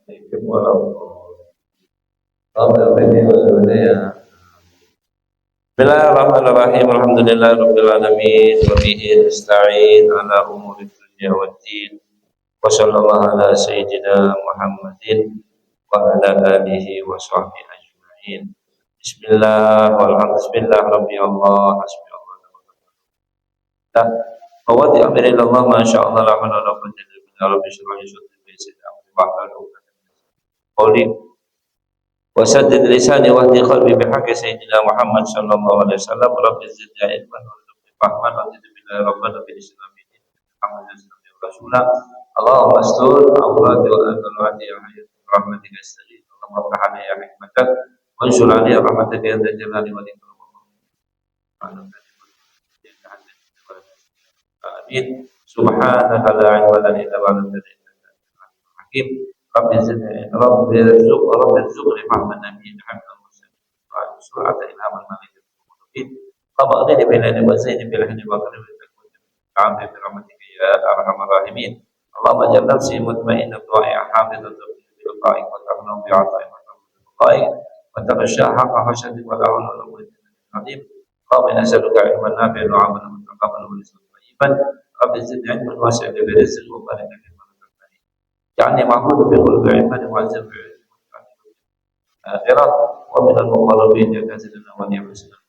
Bismillahirrahmanirrahim. Alhamdulillahirabbil alamin wa bihi nasta'in ala umuri dunya waddin. Wa sallallahu ala sayyidina Muhammadin wa ala alihi wa sahbihi ajma'in. Bismillah rabbi Allah hasbi Allah. Wa wadi amrillah ma syaa Allah la hawla wa la quwwata illa billah rabbi shrah li sadri wa yassir li amri wahlul 'uqdatam min qawli wasaddid lisani wahdi qalbi bihaqqi sayyidina Muhammad sallallahu alaihi wasallam rabbi zidni ilman warzuqni fahman wa zid billahi rabbana bil islam din alhamdulillahi rasulullah Allahumma astur awrati wa anwati ya hayy rahmatika astaghith Allahumma ftah ya hikmatak wa anshur ali rahmatika ya dzal jalali wal ikram amin subhanaka la ilma lana illa ma 'allamtana hakim rabbi zidni rabbi rzuqni fahman nabiyyin hamdan mursalin surata ilhaman malikin mutaqin qabadini bilani wa zaini bilhani wa qadri ta'ambi bi rahmatika ya arhamar rahimin Allahumma ja'al nafsi mutmainnah du'a hafizatan bil qa'ik wa ta'ala bi 'ata'i wa qa'ik wa taghasha haqqa hasadi wa la hawla wa la quwwata illa billah Allahumma nas'aluka ilman nafi'an wa 'amalan mutaqabbalan wa rizqan thayyiban rabbi zidni 'ilman wasi'an bi rizqin wa barik li يعني معبود بقلوب عباد وعزم آخرة ومن المقربين يا كاسدنا ونعم السلام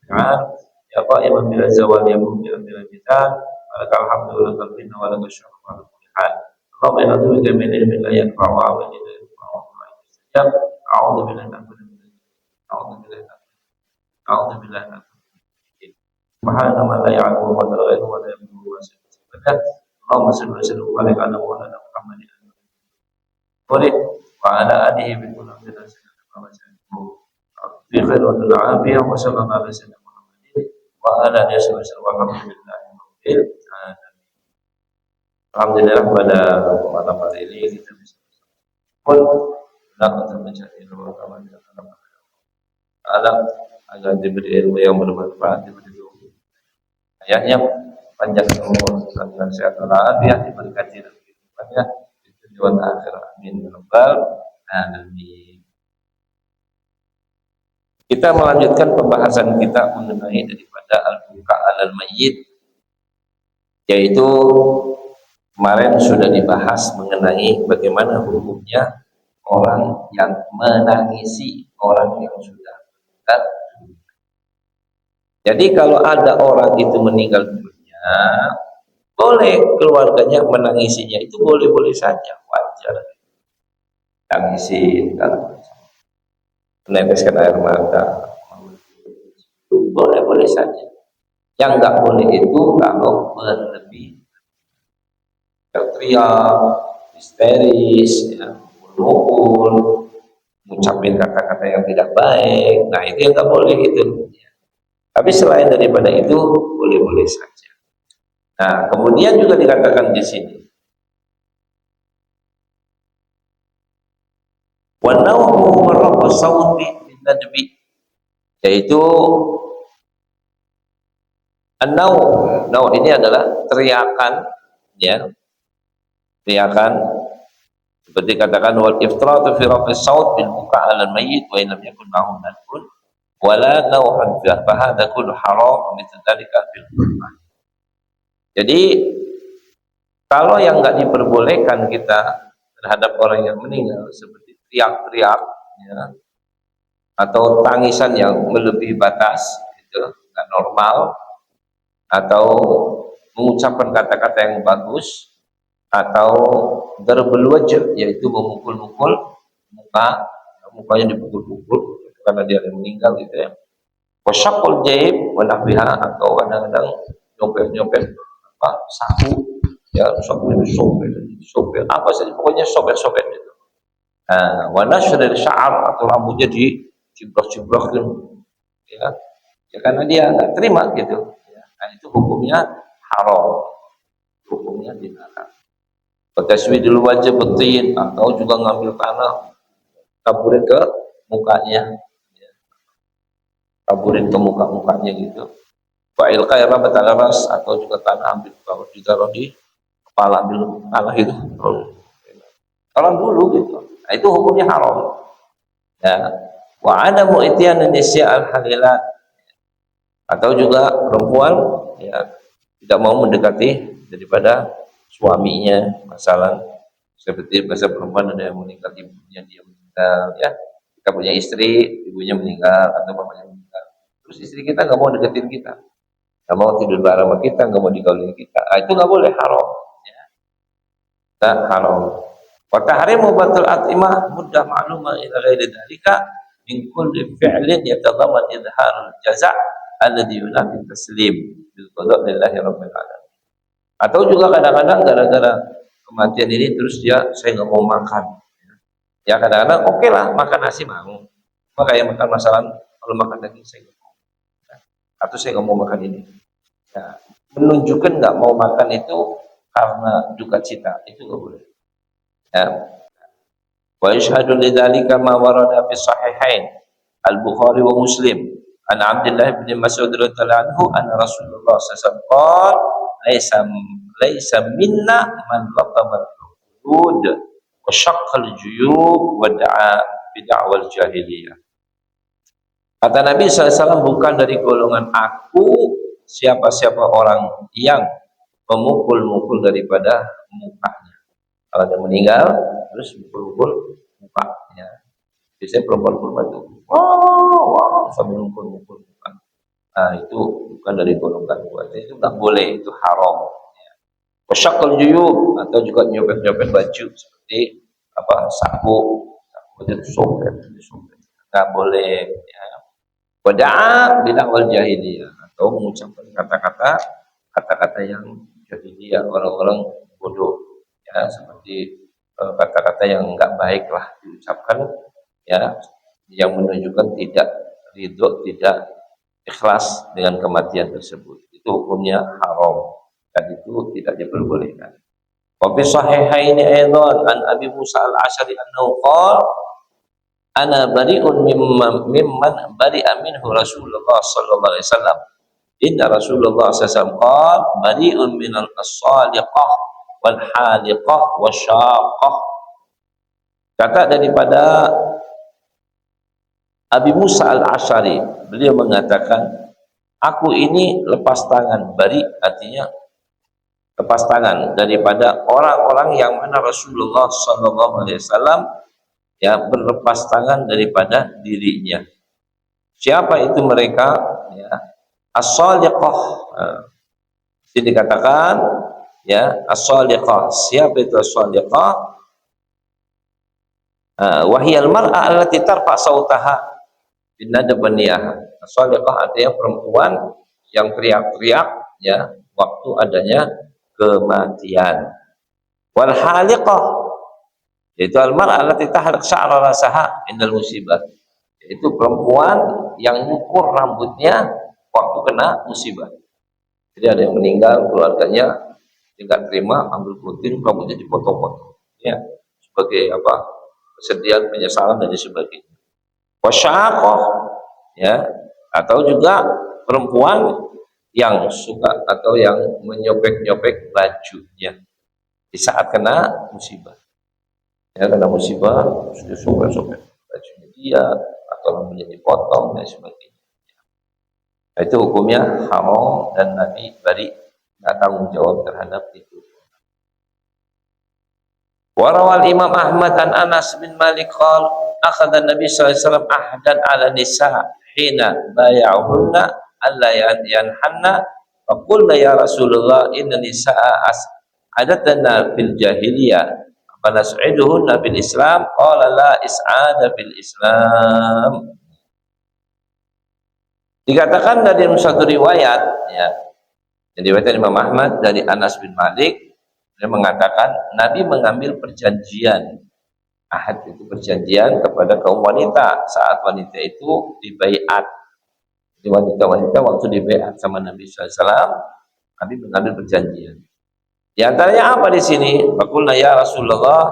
يا قائما بلا زوال يا مبدئا بلا مثال ولك الحمد ولك المنة ولك الشكر على كل حال اللهم إنا نعوذ بك من علم لا ينفع وعمل لا ينفع وما يستجاب أعوذ بالله من أعوذ بالله أعوذ بالله من سبحان من لا يعلم ولا غيره ولا يملك ولا شيء اللهم صل وسلم وبارك على مولانا محمد boleh wa ala alihi bi kulli bi khair wa afiyah wa sallallahu alaihi wasallam wa ala alihi wasallam alhamdulillah pada malam hari ini kita bisa pun melakukan mencari ruang alam agar diberi ilmu yang bermanfaat diberi ayahnya panjang umur dan sehat walafiat diberkati dalam kehidupannya wa akhir amin rabbal alamin. Kita melanjutkan pembahasan kita mengenai daripada al-buka 'alal mayyit, yaitu kemarin sudah dibahas mengenai bagaimana hukumnya orang yang menangisi orang yang sudah meninggal. Jadi kalau ada orang itu meninggal dunia, boleh keluarganya menangisinya, itu boleh-boleh saja, wajar. Tangisi, meneteskan air mata, itu boleh-boleh saja. Yang nggak boleh itu kalau berlebih, teriak, histeris, ya, mukul, mengucapkan kata-kata yang tidak baik. Nah itu yang nggak boleh itu. Tapi selain daripada itu boleh-boleh saja. Nah, kemudian juga dikatakan di sini, wa nawhu wa rafa sawti min nadbi, yaitu an-naw ini adalah teriakan, ya, teriakan seperti katakan wal iftratu fi rafi sawt bil buka 'ala al-mayyit wa in lam yakun ma'hu nadbun wala nawhan fa hadha kullu haram mithla dhalika fil Qur'an. Jadi kalau yang nggak diperbolehkan kita terhadap orang yang meninggal seperti teriak-teriak, ya, atau tangisan yang melebihi batas, itu nggak normal, atau mengucapkan kata-kata yang bagus, atau darbul wajh, yaitu memukul-mukul mukanya dipukul-pukul karena dia yang meninggal, gitu ya. Wasyaqul jaib wa nahwiha, atau kadang-kadang nyopet-nyopet sapu, ya, sopir apa saja, pokoknya sopet itu. Nah, wa nashril sya'ar, atau rambutnya diciblok-ciblokin, ya, karena dia nggak terima gitu. Nah itu hukumnya haram, hukumnya dilarang. Taswidul wajh betin, atau juga ngambil tanah taburin ke mukanya, ya, taburin ke mukanya gitu. Fa'il khaira batal ras, atau juga tanah ambil ditaruh di kepala, ambil tanah itu. Orang dulu gitu. Nah, itu hukumnya haram. Ya. Wa adamu ityan nisya al halilat, atau juga perempuan ya tidak mau mendekati daripada suaminya, masalah seperti bahasa perempuan ada yang meninggal ibunya, dia meninggal ya, kita punya istri ibunya meninggal atau bapaknya meninggal, terus istri kita nggak mau deketin kita, nggak mau tidur bareng sama kita, nggak mau digaulin kita, itu nggak boleh, haram ya. Nah, haram. Wa tahrimu batul atimah mudah ma'lumah ila ghairi dzalika min kulli fi'lin yatadamman idharul jaza' alladhi yunafi taslim bil qada' lillahi rabbil alamin. Atau juga kadang-kadang gara-gara kematian ini terus dia, saya nggak mau makan. Ya kadang-kadang oke lah makan nasi mau. Maka yang makan masalah kalau makan daging saya nggak mau. Atau saya nggak mau makan ini. Ya, menunjukkan nggak mau makan itu karena duka cita, itu nggak boleh. Ya. Wa yashhadu lidzalika ma warada fi sahihain Al-Bukhari wa Muslim an Abdullah bin Mas'ud radhiyallahu anhu anna Rasulullah sallallahu alaihi wasallam laisa minna man latama al-hudud wa shaqqa al-juyub wa da'a bid'awal jahiliyah. Kata Nabi SAW, bukan dari golongan aku siapa-siapa orang yang memukul-mukul daripada mukanya. Kalau dia meninggal terus mukul-mukul mukanya. Biasanya perempuan-perempuan itu wow sambil mukul-mukul muka. Nah, itu bukan dari golongan gua. Itu nggak boleh, itu haram. Wasyaqal juyub, atau juga nyopet-nyopet baju seperti apa, saku itu sobek, nggak boleh ya. Wada'a bid'awal jahiliyah, atau mengucapkan kata-kata yang jahiliyah, orang-orang bodoh ya, seperti kata-kata yang enggak baik lah diucapkan ya, yang menunjukkan tidak ridho, tidak ikhlas dengan kematian tersebut. Itu hukumnya haram dan itu tidak diperbolehkan. Wa fi sahihaini aidan an Abi Musa al-Asy'ari annahu qala ana bari'un mimman bari'a minhu Rasulullah sallallahu alaihi wasallam. Inna Rasulullah sallallahu alaihi wasallam qala bari'un minal as-saliqah wal haliqah wasyaqah. Kata daripada Abi Musa al-Asy'ari, beliau mengatakan, aku ini lepas tangan, bari artinya lepas tangan daripada orang-orang yang mana Rasulullah sallallahu alaihi wasallam ya berlepas tangan daripada dirinya. Siapa itu mereka? Ya, as-saliqah. Ini dikatakan ya as-saliqah. Siapa itu as-saliqah? Wahiyal mar'a allati tarfa sautaha bin nadabaniyah. As-saliqah artinya perempuan yang teriak-teriak ya waktu adanya kematian. Wal haliqah, yaitu al-mar'a allati tahliq sya'ra rasaha indal musibah, yaitu perempuan yang mengukur rambutnya waktu kena musibah. Jadi ada yang meninggal, keluarganya tidak terima, ambil gunting rambutnya dipotong-potong ya, sebagai apa, kesedihan, penyesalan dan sebagainya. Wasyaqah ya, atau juga perempuan yang suka atau yang menyopek-nyopek bajunya di saat kena musibah. Ya, kena musibah sudah sobek-sobek bajunya dia atau rambutnya dipotong dan sebagainya. Nah, itu hukumnya haram dan Nabi bari, tidak tanggung jawab terhadap itu. Warawal Imam Ahmad an Anas bin Malik qala akhadha Nabi sallallahu alaihi wasallam ahdan ala nisa hina bay'ahunna alla yanhanna wa qulna ya Rasulullah inna nisaa adatana fil jahiliyah fanas'iduhunna bil Islam qala la is'ada bil Islam. Dikatakan dari satu riwayat ya, yang diriwayatkan Imam Ahmad dari Anas bin Malik, dia mengatakan Nabi mengambil perjanjian. Ahad itu perjanjian kepada kaum wanita saat wanita itu dibaiat. Jadi wanita-wanita waktu dibaiat sama Nabi SAW, Nabi mengambil perjanjian. Di antaranya apa di sini? Faqulna ya Rasulullah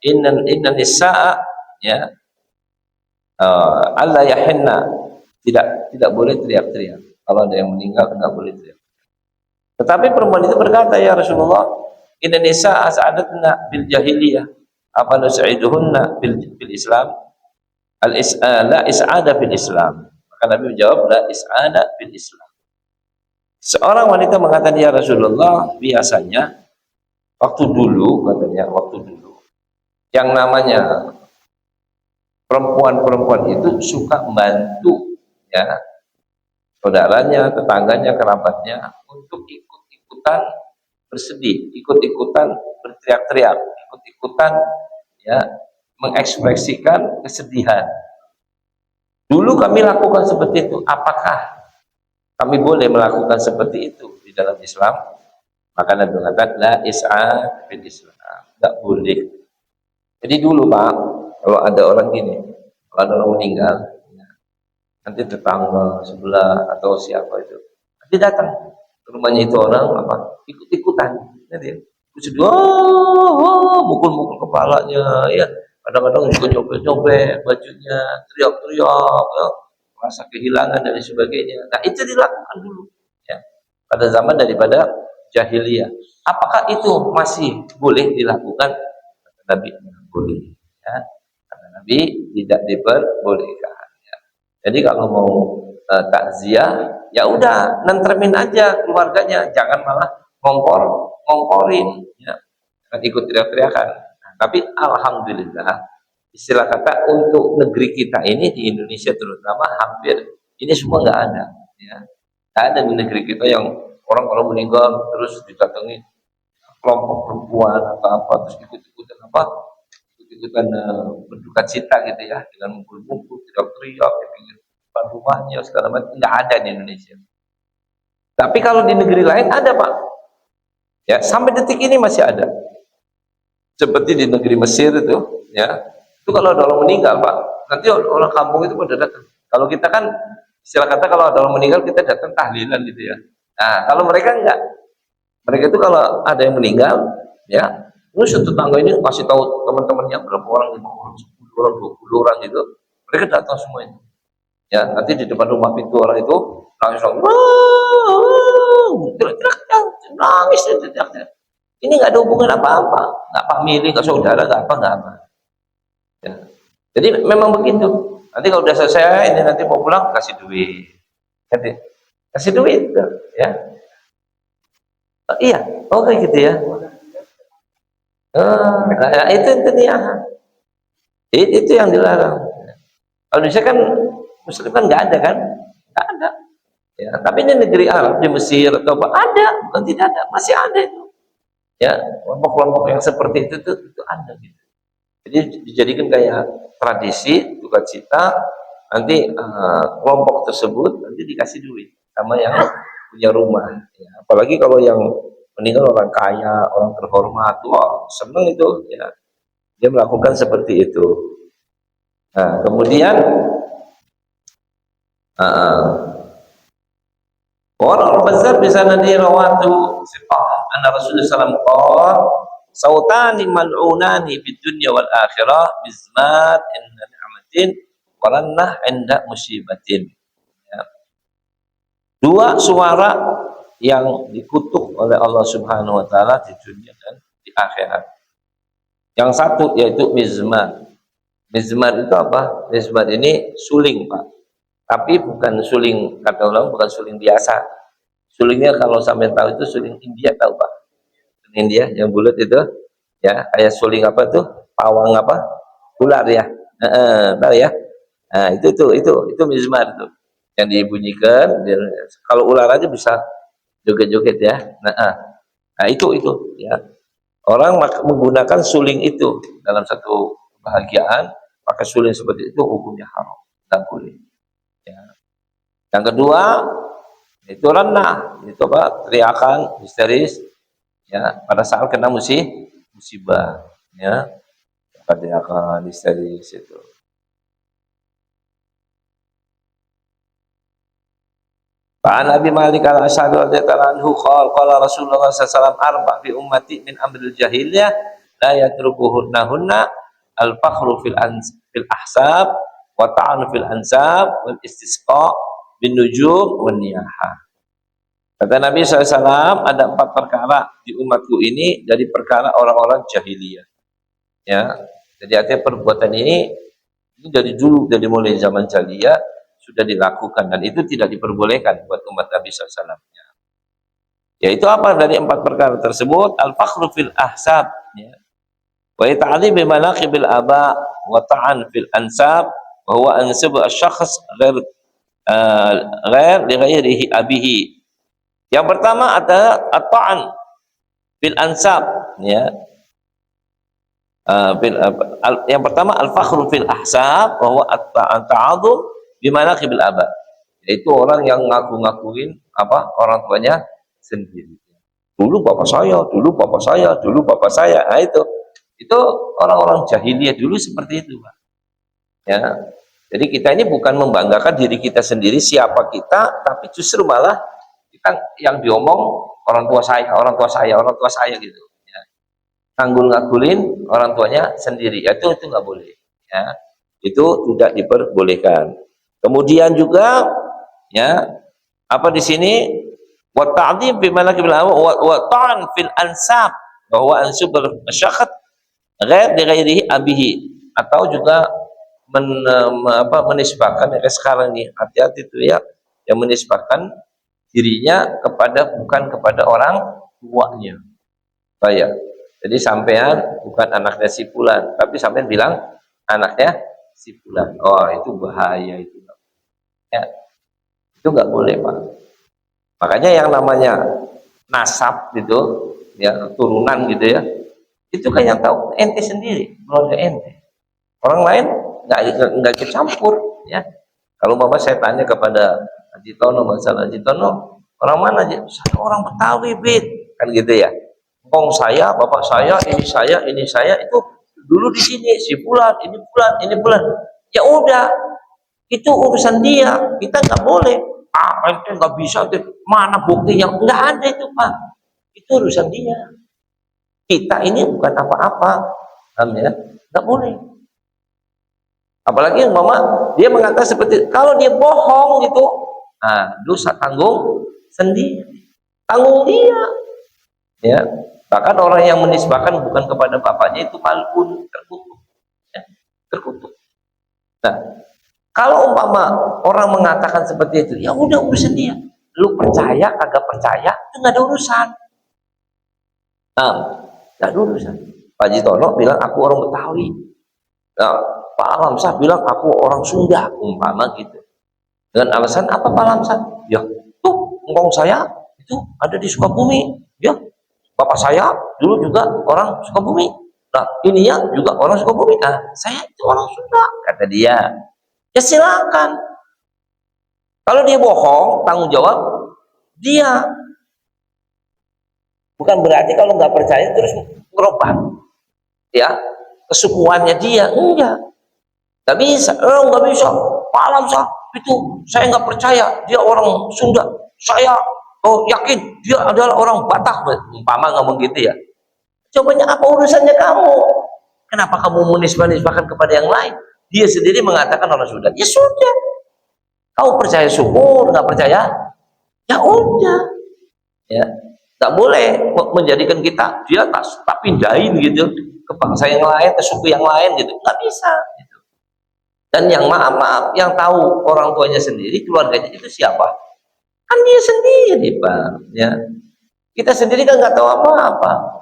inna nisaa ya alla yahinna, tidak boleh teriak-teriak. Kalau ada yang meninggal tidak boleh teriak. Tetapi perempuan itu berkata, ya Rasulullah, inna nisaa sa'adatna bil jahiliyah. Apa nus'iduhunna fil Islam? La is'ada fil Islam. Maka Nabi menjawab, la is'ada fil Islam. Seorang wanita mengatakan, ya Rasulullah, biasanya waktu dulu, katanya, waktu dulu, yang namanya perempuan-perempuan itu suka membantu ya saudaranya, tetangganya, kerabatnya untuk ikut-ikutan bersedih, ikut-ikutan berteriak-teriak, ikut-ikutan ya mengekspresikan kesedihan. Dulu kami lakukan seperti itu. Apakah kami boleh melakukan seperti itu di dalam Islam? Maka Nabi mengatakan, la is'ad fil Islam. Tidak boleh. Jadi dulu Pak, kalau ada orang gini, kalau ada orang meninggal, nanti tetangga sebelah atau siapa itu, nanti datang ke rumahnya itu orang apa, ikut-ikutan, nanti sedih, mukul-mukul kepalanya, ya, kadang-kadang juga nyopet-nyopet bajunya, teriak-teriak, ya, merasa kehilangan dan sebagainya. Nah itu dilakukan dulu, ya, pada zaman daripada jahiliyah. Apakah itu masih boleh dilakukan? Kata Nabi, boleh. Ya. Kata Nabi, tidak diperbolehkan. Ya. Jadi kalau mau takziah, ya udah nentremin aja keluarganya, jangan malah ngomporin, ya. Jangan ikut teriak-teriakan. Nah, tapi alhamdulillah, istilah kata untuk negeri kita ini di Indonesia terutama hampir ini semua nggak ada, ya. Nggak ada di negeri kita yang orang kalau meninggal terus didatangi kelompok perempuan atau apa terus ikut-ikutan apa, ikut-ikutan berduka cita gitu ya, dengan mukul-mukul, teriak-teriak di pinggir depan rumahnya segala macam, nggak ada di Indonesia. Tapi kalau di negeri lain ada Pak, ya sampai detik ini masih ada. Seperti di negeri Mesir itu, ya itu kalau ada orang meninggal Pak, nanti orang kampung itu pada datang. Kalau kita kan istilah kata kalau ada orang meninggal kita datang tahlilan gitu ya. Nah kalau mereka enggak, mereka itu kalau ada yang meninggal, ya terus satu tangga ini kasih tahu teman-temannya berapa orang, 5 orang, 10 orang, 20 orang gitu, mereka datang semuanya. Ya nanti di depan rumah pintu orang itu langsung nangis, teriak-teriak. Ini nggak ada hubungan apa-apa, nggak famili, nggak saudara, nggak apa. Ya. Jadi memang begitu. Nanti kalau udah selesai, ini nanti mau pulang kasih duit, nanti kasih duit, ya. Oh, iya, oke gitu ya. Nah, itu dia. Itu yang dilarang. Kalau Indonesia kan Muslim kan nggak ada kan, nggak ada. Ya, tapi ini negeri Arab di Mesir atau apa ada, bukan tidak ada, masih ada itu. Ya, kelompok-kelompok yang seperti itu ada gitu. Jadi dijadikan kayak tradisi duka cita, nanti kelompok tersebut nanti dikasih duit sama yang punya rumah. Ya, apalagi kalau yang meninggal orang kaya, orang terhormat, wah seneng itu ya. Dia melakukan seperti itu. Nah, kemudian orang Bazzar bisa nanti rawatu sifah anna Rasulullah sallallahu alaihi wasallam sautani mal'unani fid dunya wal akhirah bizmat inda ni'matin warannah inda musibatin. Ya. Dua suara yang dikutuk oleh Allah Subhanahu wa taala di dunia dan di akhirat. Yang satu yaitu mizmar. Mizmar itu apa? Mizmar ini suling, Pak. Tapi bukan suling, kata orang bukan suling biasa. Sulingnya kalau sampai tahu itu suling India, tahu Pak? Suling India yang bulat itu, ya kayak suling apa tuh? Pawang apa? Ular ya. Tahu ya? Nah, itu mizmar itu. Yang dibunyikan, kalau ular aja bisa joget-joget ya. Nah, itu ya. Orang menggunakan suling itu dalam satu kebahagiaan, pakai suling seperti itu hukumnya haram, tidak boleh. Ya. Yang kedua itu ranah, itu apa? Teriakan histeris, ya pada saat kena musibah, ya teriakan histeris itu. Pak Nabi Malik al-Asy'ari radhiyallahu anhu qala Rasulullah sallallahu alaihi wasallam arba fi ummati min amril jahiliyah la yatrukuhunna al-fakhru fil ahsab wa ta'anu fil ansab wal istisqa bin nujum wan niyahah. Kata Nabi SAW ada 4 perkara di umatku ini dari perkara orang-orang jahiliyah. Ya, jadi artinya perbuatan ini dari dulu, dari mulai zaman jahiliyah sudah dilakukan, dan itu tidak diperbolehkan buat umat Nabi SAW. Yaitu apa dari 4 perkara tersebut? Al-fakhru fil ahsab, ya. Wa ta'dhim bi manaqibil aba wa ta'an fil ansab wa huwa ansab asy-syakhs ghair li ghairihi abihi. Yang pertama ada at-ta'an fil ansab, ya. Yang pertama al-fakhru fil ahsab bahwa at-ta'adzum bi manaqibil aba, yaitu orang yang ngaku-ngakuin apa orang tuanya sendiri. Dulu bapak saya, dulu bapak saya, dulu bapak saya. Nah, itu orang-orang jahiliyah dulu seperti itu, Pak. Ya. Jadi kita ini bukan membanggakan diri kita sendiri siapa kita, tapi justru malah kita yang diomong orang tua saya, orang tua saya, orang tua saya gitu. Nganggul-ngagulin orang tuanya sendiri, itu nggak boleh, ya. Itu tidak diperbolehkan. Kemudian juga, ya, apa di sini wa ta'dhim bi manaqibil awa wa ta'an fil ansab bahwa ansub syakhat ghair li ghairihi abihi, atau juga menisbahkan, ya, sekarang ini hati-hati itu ya, yang menisbahkan dirinya bukan kepada orang tuanya. Saya. Jadi sampean bukan anaknya si fulan, tapi sampean bilang anaknya si fulan. Oh, itu bahaya itu. Ya, itu nggak boleh, Pak. Makanya yang namanya nasab gitu, ya, turunan gitu ya, itu kan yang tahu ente sendiri, keluarga ente. Orang lain nggak ikut campur, ya. Kalau mama saya tanya kepada Haji Tono, masalah Haji Tono, orang mana aja? Saya orang Betawi, Bit, kan gitu ya. Kong saya, bapak saya, ini saya, itu dulu di sini, si bulan, ini bulan, ini bulan. Ya udah, itu urusan dia, kita nggak boleh. Itu nggak bisa, mana buktinya? Nggak ada itu, Pak. Itu urusan dia. Kita ini bukan apa-apa, ya, nggak boleh. Apalagi mama, dia mengatakan seperti kalau dia bohong gitu, nah, dosa tanggung sendiri, tanggung dia, ya. Bahkan orang yang menisbahkan bukan kepada bapaknya itu malun, terkutuk, ya, terkutuk. Nah, kalau umpama orang mengatakan seperti itu, ya udah urusan dia. Lu percaya, agak percaya, itu nggak ada urusan. Nah, nggak ada urusan. Pak Jitono bilang aku orang Betawi. Nah, Pak Alamsah bilang aku orang Sunda, umpama gitu. Dengan alasan apa Pak Alamsah? Ya, tuh ngomong saya itu ada di Sukabumi, ya. Bapak saya dulu juga orang Sukabumi. Nah, ininya juga orang Sukabumi. Nah, saya itu orang Sunda, kata dia. Ya silakan. Kalau dia bohong, tanggung jawab dia. Bukan berarti kalau nggak percaya terus ngerobat, ya, kesukuannya dia. Enggak. Nggak bisa. Nggak bisa. Pak Alamsah itu saya nggak percaya. Dia orang Sunda. Saya yakin dia adalah orang Batak, umpama ngomong gitu ya. Cobanya apa urusannya kamu? Kenapa kamu menisbahkan kepada yang lain? Dia sendiri mengatakan orang Sunda. Ya sudah. Kamu percaya syukur, nggak percaya? Ya udah. Ya, nggak boleh menjadikan kita di atas, tapi pindahin gitu ke bangsa yang lain, ke suku yang lain gitu. Nggak bisa. Gitu. Dan yang maaf, yang tahu orang tuanya sendiri, keluarganya itu siapa? Kan dia sendiri, Pak, ya. Kita sendiri kan nggak tahu apa-apa.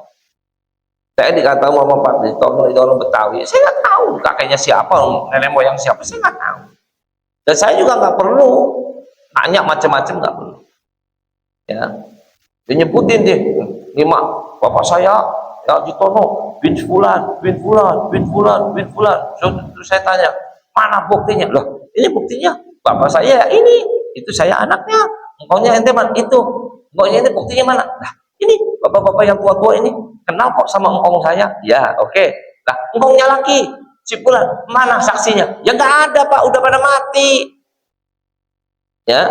Saya dikatakan sama Pak Ditono itu orang Betawi, saya nggak tahu kakeknya siapa, nenek moyang siapa, saya nggak tahu. Dan saya juga nggak perlu nanya macam-macam, nggak perlu. Ya, dia nyebutin deh, lima bapak saya, ya Ditono bin Fulan, bin Fulan, bin Fulan, bin Fulan. Terus saya tanya, mana buktinya? Loh, ini buktinya bapak saya ini, itu saya anaknya. Engkaunya ente man itu, engkaunya ini buktinya mana? Nah, ini bapak-bapak yang tua-tua ini kenal kok sama engkong saya. Ya, oke. Nah, engkongnya lagi, si Fulan, mana saksinya? Ya nggak ada, Pak, udah pada mati. Ya,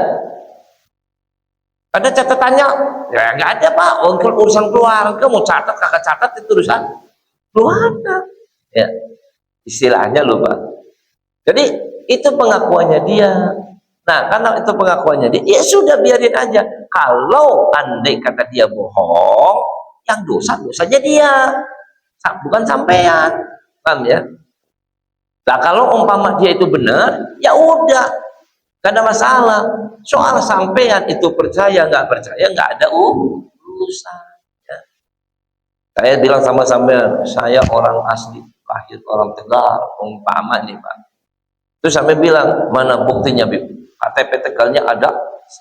ada catatannya? Ya nggak ada, Pak. Urusan keluarga mau catat kakak catat itu urusan keluarga. Ya, istilahnya loh, Pak. Jadi itu pengakuannya dia. Nah, karena itu pengakuannya dia, ya sudah biarin aja. Kalau andai kata dia bohong, yang dosanya dia, bukan sampean. Paham ya? Nah kalau umpama dia itu benar, ya udah, gak ada masalah. Soal sampean itu percaya nggak percaya nggak ada urusan. Ya. Saya bilang sama sampean, saya orang asli, lahir orang Tegal, umpama nih Pak. Terus sampai bilang, mana buktinya Bib? KTP Tegalnya ada?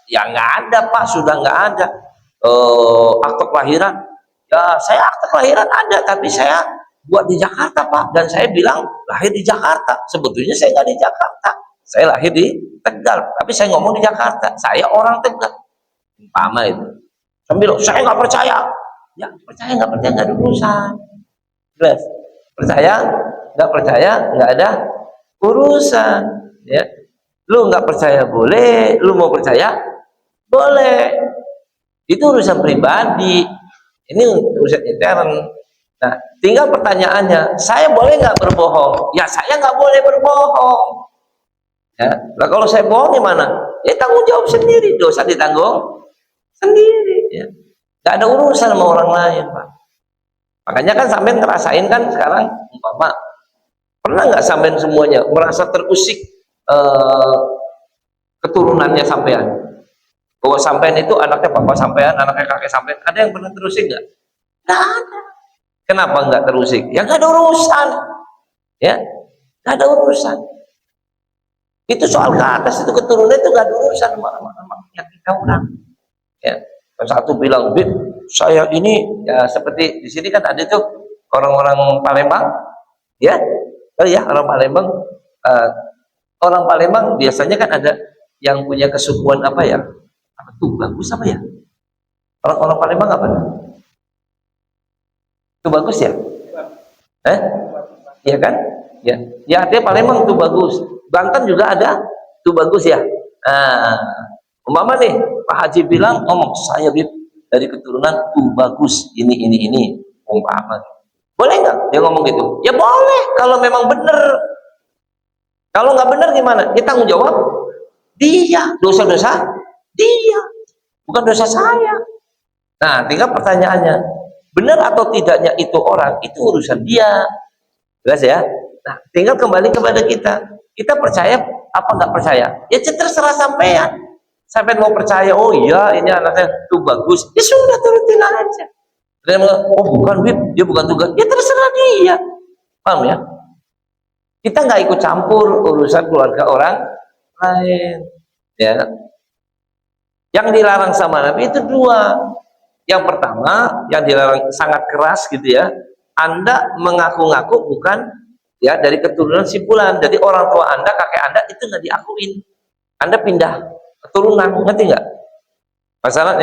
Ya nggak ada Pak, sudah nggak ada. Akte kelahiran? Ya saya akte kelahiran ada, tapi saya buat di Jakarta Pak, dan saya bilang lahir di Jakarta. Sebetulnya saya nggak di Jakarta, saya lahir di Tegal, tapi saya ngomong di Jakarta, saya orang Tegal. Umpama itu sambil saya nggak percaya, ya percaya nggak ada urusan. Jelas, percaya nggak ada urusan. Ya, lu nggak percaya boleh, lu mau percaya boleh, itu urusan pribadi, ini urusan intern. Nah, tinggal pertanyaannya, saya boleh nggak berbohong? Ya, saya nggak boleh berbohong. Ya, nah kalau saya bohong gimana? Ya tanggung jawab sendiri, dosa ditanggung sendiri. Ya, nggak ada urusan sama orang lain, Pak. Makanya kan sampean ngerasain kan sekarang, Pak, pernah nggak sampean semuanya merasa terusik keturunannya sampean? Bahwa sampean itu anaknya bapak sampean, anaknya kakek sampean, ada yang pernah terusik nggak? Nggak ada. Kenapa nggak terusik? Ya nggak ada urusan, ya nggak ada urusan. Itu soal ke atas itu keturunan itu nggak ada urusan sama yang kita orang. Ya, satu bilang, Bib, saya ini ya seperti di sini kan ada tuh orang-orang Palembang, ya, oh ya orang Palembang, orang Palembang biasanya kan ada yang punya kesukuan apa ya? Apa tuh bagus apa ya? Orang-orang Palembang apa? Itu bagus ya? Iya kan? Ya, ya artinya Palembang itu bagus. Banten juga ada, itu bagus ya. Nah, umpama nih Pak Haji bilang, ngomong saya Bib dari keturunan tuh bagus ini, umpama. Boleh nggak dia ngomong gitu? Ya boleh kalau memang benar. Kalau nggak benar gimana? Dia tanggung jawab dia, dosa-dosa dia, bukan dosa saya. Nah, tinggal pertanyaannya, benar atau tidaknya itu orang, itu urusan dia. Jelas ya? Nah, tinggal kembali kepada kita. Kita percaya apa nggak percaya? Ya terserah sampean. Sampean mau percaya, oh iya ini anaknya tuh bagus, ya sudah turutin aja. Dan oh bukan Bib, dia bukan tugas, ya terserah dia. Paham ya? Kita nggak ikut campur urusan keluarga orang lain. Ya. Yang dilarang sama Nabi itu dua. Yang pertama, yang dilarang sangat keras gitu ya. Anda mengaku-ngaku bukan ya dari keturunan simpulan. Jadi orang tua Anda, kakek Anda itu nggak diakuin. Anda pindah keturunan, ngerti nggak? Masalah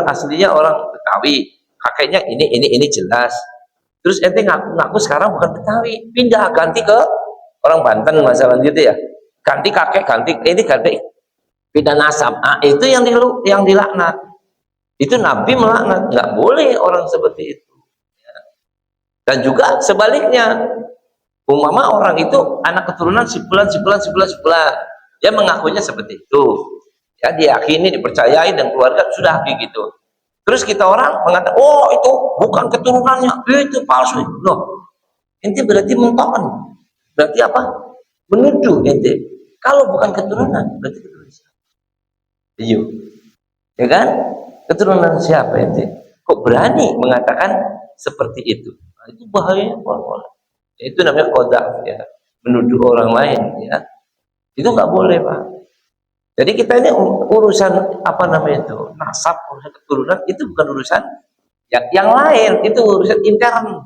aslinya orang Betawi, kakeknya ini jelas. Terus ente ngaku sekarang bukan Betawi, pindah ganti ke orang Banten masalah gitu ya. Ganti kakek, ganti pindah nasab. Ah, itu yang dilaknat. Itu Nabi melaknat, nggak boleh orang seperti itu. Dan juga sebaliknya, umpama orang itu anak keturunan sebulan, dia mengakuinya seperti itu. Ya diyakini, dipercayai dan keluarga sudah begitu. Terus kita orang mengatakan, oh itu bukan keturunannya, itu palsu. Loh, ente berarti mentokan. Berarti apa? Menuduh ente. Kalau bukan keturunan, berarti keturunan siapa? Iya. Ya kan? Keturunan siapa ente? Kok berani mengatakan seperti itu? Nah, itu bahaya. Itu namanya qadzaf ya, menuduh orang lain ya. Itu nggak boleh Pak. Jadi kita ini urusan apa namanya itu nasab, urusan keturunan itu bukan urusan yang lain, itu urusan intern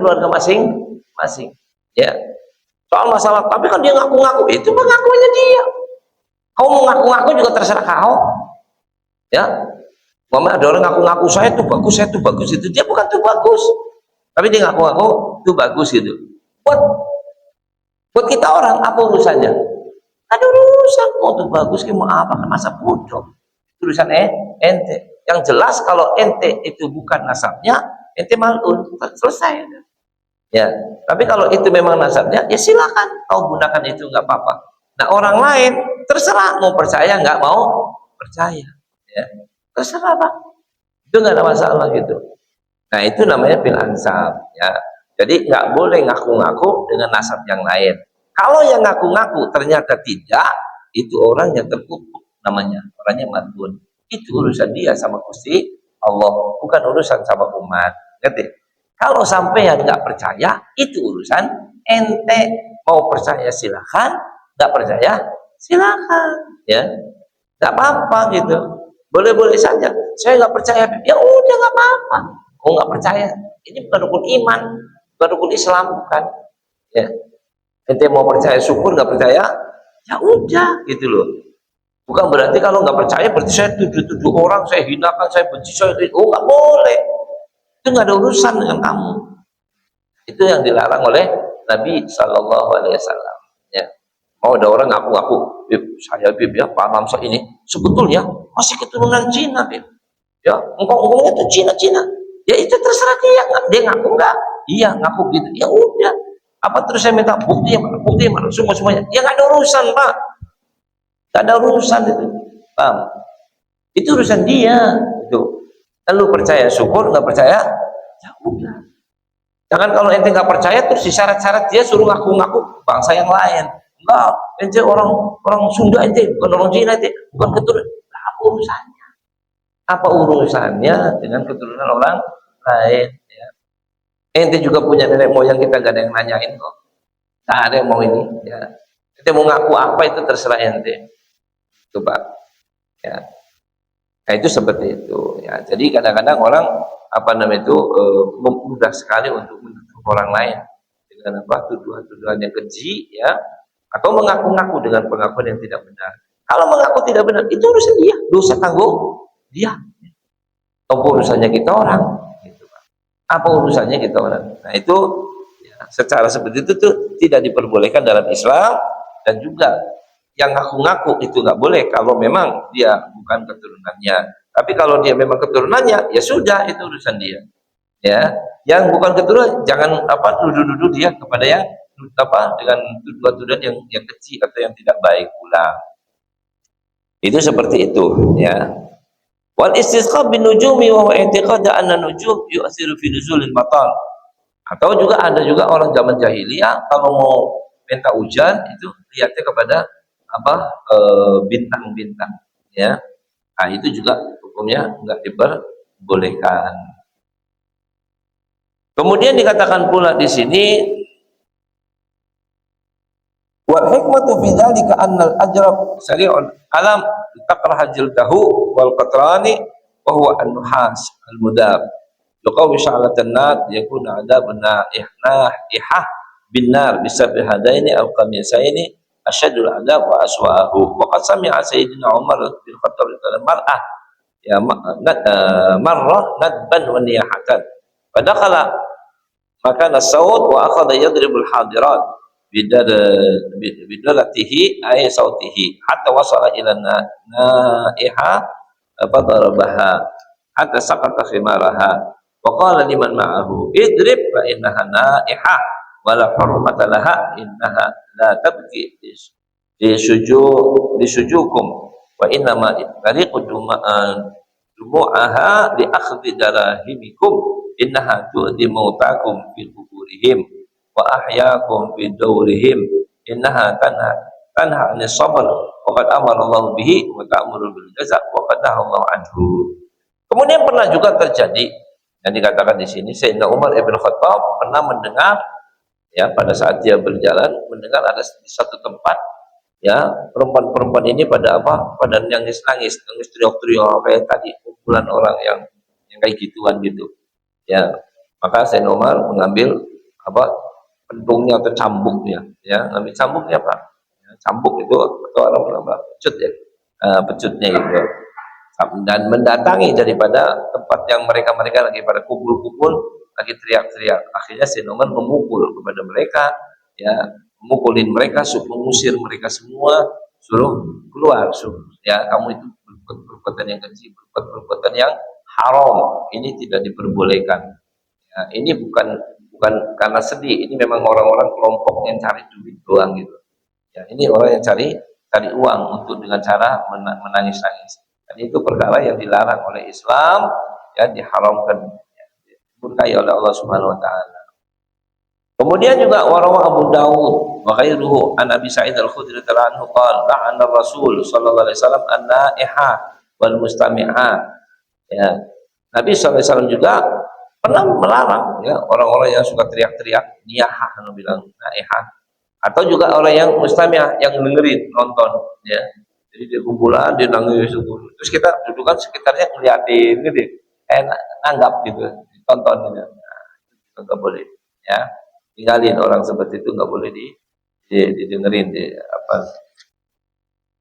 keluarga masing-masing. Ya. Soal masalah, tapi kan dia ngaku-ngaku, itu pengakuannya dia. Kau mau ngaku-ngaku juga terserah kau. Ya. Mama ada orang ngaku-ngaku saya tuh bagus itu dia bukan tuh bagus. Tapi dia ngaku-ngaku itu bagus gitu. Buat kita orang apa urusannya? Ada urusan mau tuh bagus mau apa kan masa bodoh. Urusan ente. Yang jelas kalau ente itu bukan nasabnya, ente malun, selesai. Ya. Tapi kalau itu memang nasabnya, ya silakan kau gunakan itu nggak apa-apa. Nah orang lain terserah mau percaya nggak mau percaya. Ya. Terserah Pak. Itu nggak ada masalah gitu. Nah itu namanya bil ansab ya. Jadi nggak boleh ngaku-ngaku dengan nasab yang lain. Kalau yang ngaku-ngaku ternyata tidak, itu orang yang terkutuk namanya, orangnya madun. Itu urusan dia sama Gusti Allah, bukan urusan sama umat. Ngerti? Kalau sampai yang nggak percaya, itu urusan ente. Mau percaya silakan, nggak percaya silakan, ya nggak apa-apa gitu. Boleh-boleh saja. Saya nggak percaya, ya udah nggak apa-apa. Oh nggak percaya, ini bukan rukun iman, bukan rukun Islam, bukan. Ya, ente mau percaya syukur, nggak percaya, ya udah gitu loh. Bukan berarti kalau nggak percaya berarti saya tuduh-tuduh orang, saya hinakan, saya benci, saya oh nggak boleh. Itu nggak ada urusan dengan kamu. Itu yang dilarang oleh Nabi Shallallahu Alaihi Wasallam. Ya. Mau ada orang ngaku-ngaku, saya Bib ya Pak Mamsa ini sebetulnya masih keturunan Cina, Bib. Ya, engkau-engkaunya itu Cina-Cina. Ya itu terserah dia ngaku enggak? Iya ngaku gitu. Ya udah. Apa terus saya minta bukti mana? Semuanya. Ya nggak ada urusan Pak. Nggak ada urusan itu. Paham? Itu urusan dia. Itu. Lalu percaya syukur, nggak percaya? Ya udah. Jangan kalau ente nggak percaya terus disyarat-syarat dia suruh ngaku-ngaku bangsa yang lain. Enggak, ente orang Sunda ente, bukan orang Cina ente, bukan keturunan. Apa urusannya? Apa urusannya dengan keturunan orang lain? Ya. Ente juga punya nenek moyang, kita gak ada yang nanyain kok. Gak ada yang mau ini. Ya. Ente mau ngaku apa itu terserah ente. Coba. Ya. Nah itu seperti itu. Ya. Jadi kadang-kadang orang mudah sekali untuk menuduh orang lain dengan tuduhan-tuduhan yang keji, ya, atau mengaku-ngaku dengan pengakuan yang tidak benar. Kalau mengaku tidak benar itu urusan dia, dosa tanggung dia. Apa urusannya kita orang? Gitu, apa urusannya kita orang? Nah itu ya, secara seperti itu tuh tidak diperbolehkan dalam Islam, dan juga yang ngaku-ngaku itu nggak boleh kalau memang dia bukan keturunannya. Tapi kalau dia memang keturunannya, ya sudah itu urusan dia. Ya, yang bukan keturunan jangan nuduh-nuduh dia kepada yang dengan tuduhan-tuduhan yang kecil atau yang tidak baik pula. Itu seperti itu, ya. Wal istisqa bin nujumi wa i'tiqad anna nujum yu'thiru fi nuzulil matar. Atau juga ada juga orang zaman jahiliyah kalau mau minta hujan itu lihatnya kepada bintang-bintang, ya. Nah, itu juga hukumnya enggak diperbolehkan. Kemudian dikatakan pula di sini wal hikmatu fi dzalika anna al-ajrab sari'ul alam taqrah jildahu wal qatrani wa huwa an-nuhas al-mudab liqawi sya'latan nat yakuna adabuna ihah bin nar bisabbi hadaini aw qamisaini asyadul adab wa aswa'ahu wa qad sami'a sayyidina Umar bin Khattab mar'ah ya marrah nadban wa niyahatan padakala maka nasaud wa akhadha yadribul hadirat bidalatihi ay sautihi hatta wasala ila naiha fadarabaha hatta saqata khimaraha wa qala liman ma'ahu idrib fa innaha naiha wa la hurmata laha innaha la tabki lisujukum wa innama tariqu dumu'aha li akhdhi darahimikum innaha tu'di mautakum fi kuburihim wa ahyaakum fi dawrihim innaha tanha 'anil sabr wa qad amara Allah bihi wa ta'muru bil jazaa wa qad nahallahu anhu. Kemudian pernah juga terjadi yang dikatakan di sini Sayyidina Umar ibn Khattab pernah mendengar, ya, pada saat dia berjalan mendengar ada di satu tempat, ya, perempuan-perempuan ini pada nangis teriak-teriak kayak tadi, kumpulan orang yang kayak gituan gitu. Ya, maka Sayyidina Umar mengambil pentungnya atau cambuknya, ya, ngambil cambuknya Pak, ya, cambuk itu atau orang pecut, ya, pecutnya itu, dan mendatangi daripada tempat yang mereka lagi pada kumpul-kumpul, lagi teriak-teriak. Akhirnya Sayyidina Umar memukul kepada mereka, ya, memukulin mereka, mengusir mereka semua, suruh keluar, ya, kamu itu berbuat perbuatan yang keji, berbuat perbuatan yang haram, ini tidak diperbolehkan. Ya, ini bukan karena sedih, ini memang orang-orang kelompok yang cari duit doang gitu. Ya, ini orang yang cari uang untuk dengan cara menangis-nangis. Dan itu perkara yang dilarang oleh Islam, ya, diharamkan, ya, dimurkai oleh Allah Subhanahu wa taala. Kemudian juga warawa Abu Dawud wa ghairuhu an Abi Sa'id Al-Khudri radhiyallahu anhu qala la'ana Rasul sallallahu alaihi wasallam an-na'iha wal mustami'a. Ya. Nabi sallallahu alaihi wasallam juga pernah melarang ya orang-orang yang suka teriak-teriak, niyahah bilang na'iha. Atau juga orang yang mustami'ah yang dengerin, nonton ya. Jadi dia kumpulan, dia nangis terus kita dudukan sekitarnya ngeliatin gitu. Nanggap gitu, tonton gitu. Nah, itu enggak boleh ya. Tinggalin orang seperti itu nggak boleh didengerin di apa.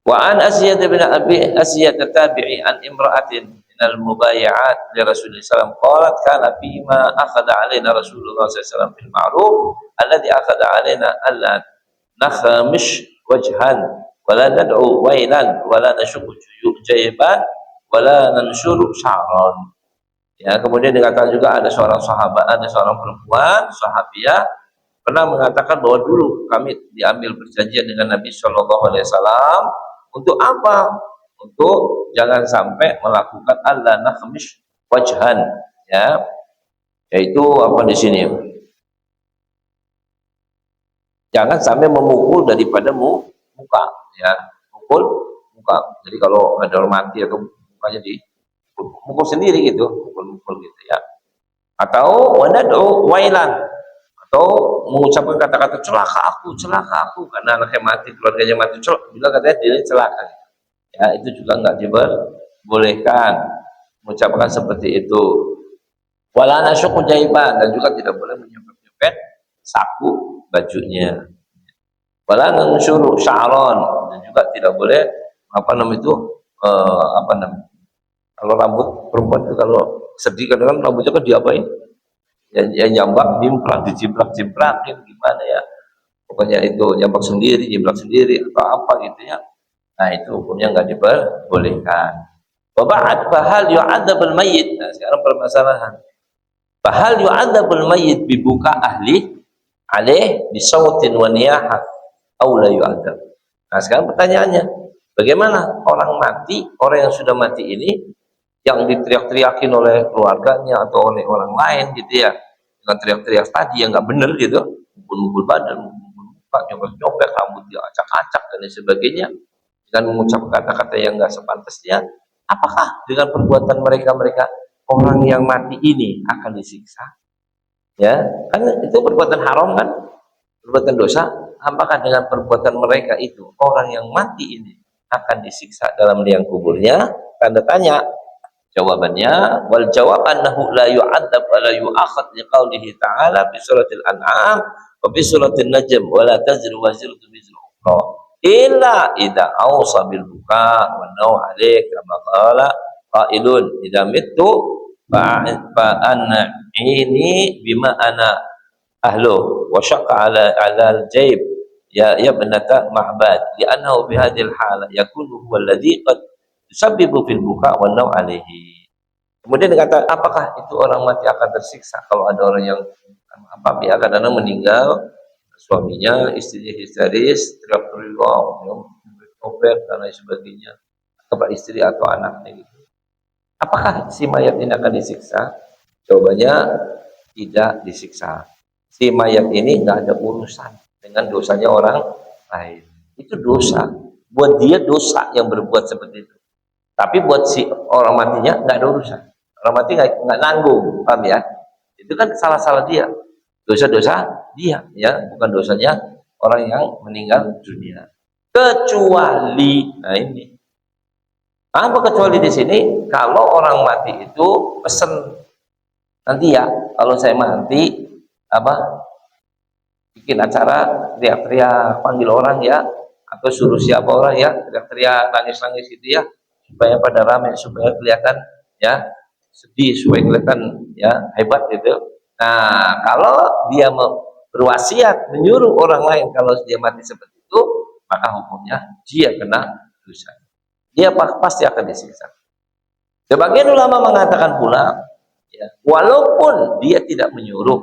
Wa an Asiyah bin Abi Asiyah tabi'i an imra'atin min al-mubayi'at li Rasulullah sallallahu alaihi wasallam qalat kana fi ma akhadha alaina Rasulullah sallallahu alaihi wasallam bil ma'ruf alladhi akhadha alaina alla nakhamish wajhan wa la nad'u wailan wa la nashqu jayban wa la nanshuru sya'ran. Ya, kemudian dikatakan juga ada seorang sahabat, ada seorang perempuan sahabiah pernah mengatakan bahwa dulu kami diambil perjanjian dengan Nabi Shallallahu Alaihi Wasallam untuk apa? Untuk jangan sampai melakukan Allah nakhmish wajhan, ya, yaitu apa di sini? Jangan sampai memukul daripada muka, ya, mukul muka. Jadi kalau ada orang mati atau mukanya mukul sendiri gitu, mukul gitu ya. Atau wanadu wailan, atau mengucapkan kata-kata celaka aku karena anaknya mati, keluarganya mati, bila katanya diri celaka ya, itu juga nggak diperbolehkan mengucapkan seperti itu. Wala nasyuqu jaiban, dan juga tidak boleh menyepet-nyepet saku bajunya. Wala nansyuru sya'ron, dan juga tidak boleh kalau rambut perempuan itu kalau sedih kadang rambutnya kan diapain? Ya jambak, dijiplak-jiplakin gimana ya, pokoknya itu jambak sendiri, jiplak sendiri atau apa gitu ya. Nah itu hukumnya nggak diperbolehkan. Wab'ad fahal yu'adzabul mayyit. Nah sekarang permasalahan, fahal yu'adzabul mayyit bibuka ahli alaih bisautin wa niyaha aw la yu'adzab. Nah sekarang pertanyaannya, bagaimana orang mati, orang yang sudah mati ini yang diteriak-teriakin oleh keluarganya atau oleh orang lain gitu ya, dengan teriak-teriak tadi yang nggak benar gitu, mukul-mukul badan, mukul muka, nyopek-nyopek, rambut dia acak-acak dan lain sebagainya, dengan mengucap kata-kata yang nggak sepantasnya, apakah dengan perbuatan mereka orang yang mati ini akan disiksa? Ya, kan itu perbuatan haram kan, perbuatan dosa. Apakah dengan perbuatan mereka itu orang yang mati ini akan disiksa dalam liang kuburnya? Tanda tanya. Jawabannya, wal jawab annahu la yu'adzab wa la yu'akhad liqaulihi ta'ala fi suratil an'am wa fi suratil najm wa la taziru waziratun wizra ukhra illa idza awsa bil buka wa naw alaik kama qala qailun idza mittu fa an'ini bima ana ahlu wa syaqqa ala al jaib ya ibnata ma'bad li'annahu bi hadhil hala yakunu huwa alladhi qad yusabbibu fil buka wa naw alaihi. Kemudian dikata, apakah itu orang mati akan tersiksa kalau ada orang yang pihak kadang meninggal, suaminya, istrinya histeris, teriak-teriak, ngopek dan lain sebagainya, kepada istri atau anaknya gitu. Apakah si mayat ini akan disiksa? Jawabannya tidak disiksa. Si mayat ini nggak ada urusan dengan dosanya orang lain. Itu dosa. Buat dia dosa yang berbuat seperti itu. Tapi buat si orang matinya nggak ada urusan. Orang mati nggak nanggung, paham ya? Itu kan salah-salah dia, dosa-dosa dia, ya, bukan dosanya orang yang meninggal dunia. Kecuali, nah ini, apa kecuali di sini? Kalau orang mati itu pesen nanti ya, kalau saya mati, bikin acara teriak-teriak, panggil orang ya, atau suruh siapa orang ya, teriak-teriak, nangis-nangis gitu ya, supaya pada ramai, supaya kelihatan ya sedih, supaya kelihatan ya hebat gitu. Nah kalau dia berwasiat menyuruh orang lain kalau dia mati seperti itu, maka hukumnya dia kena dosa, dia pasti akan disiksa. Sebagian ulama mengatakan pula ya, walaupun dia tidak menyuruh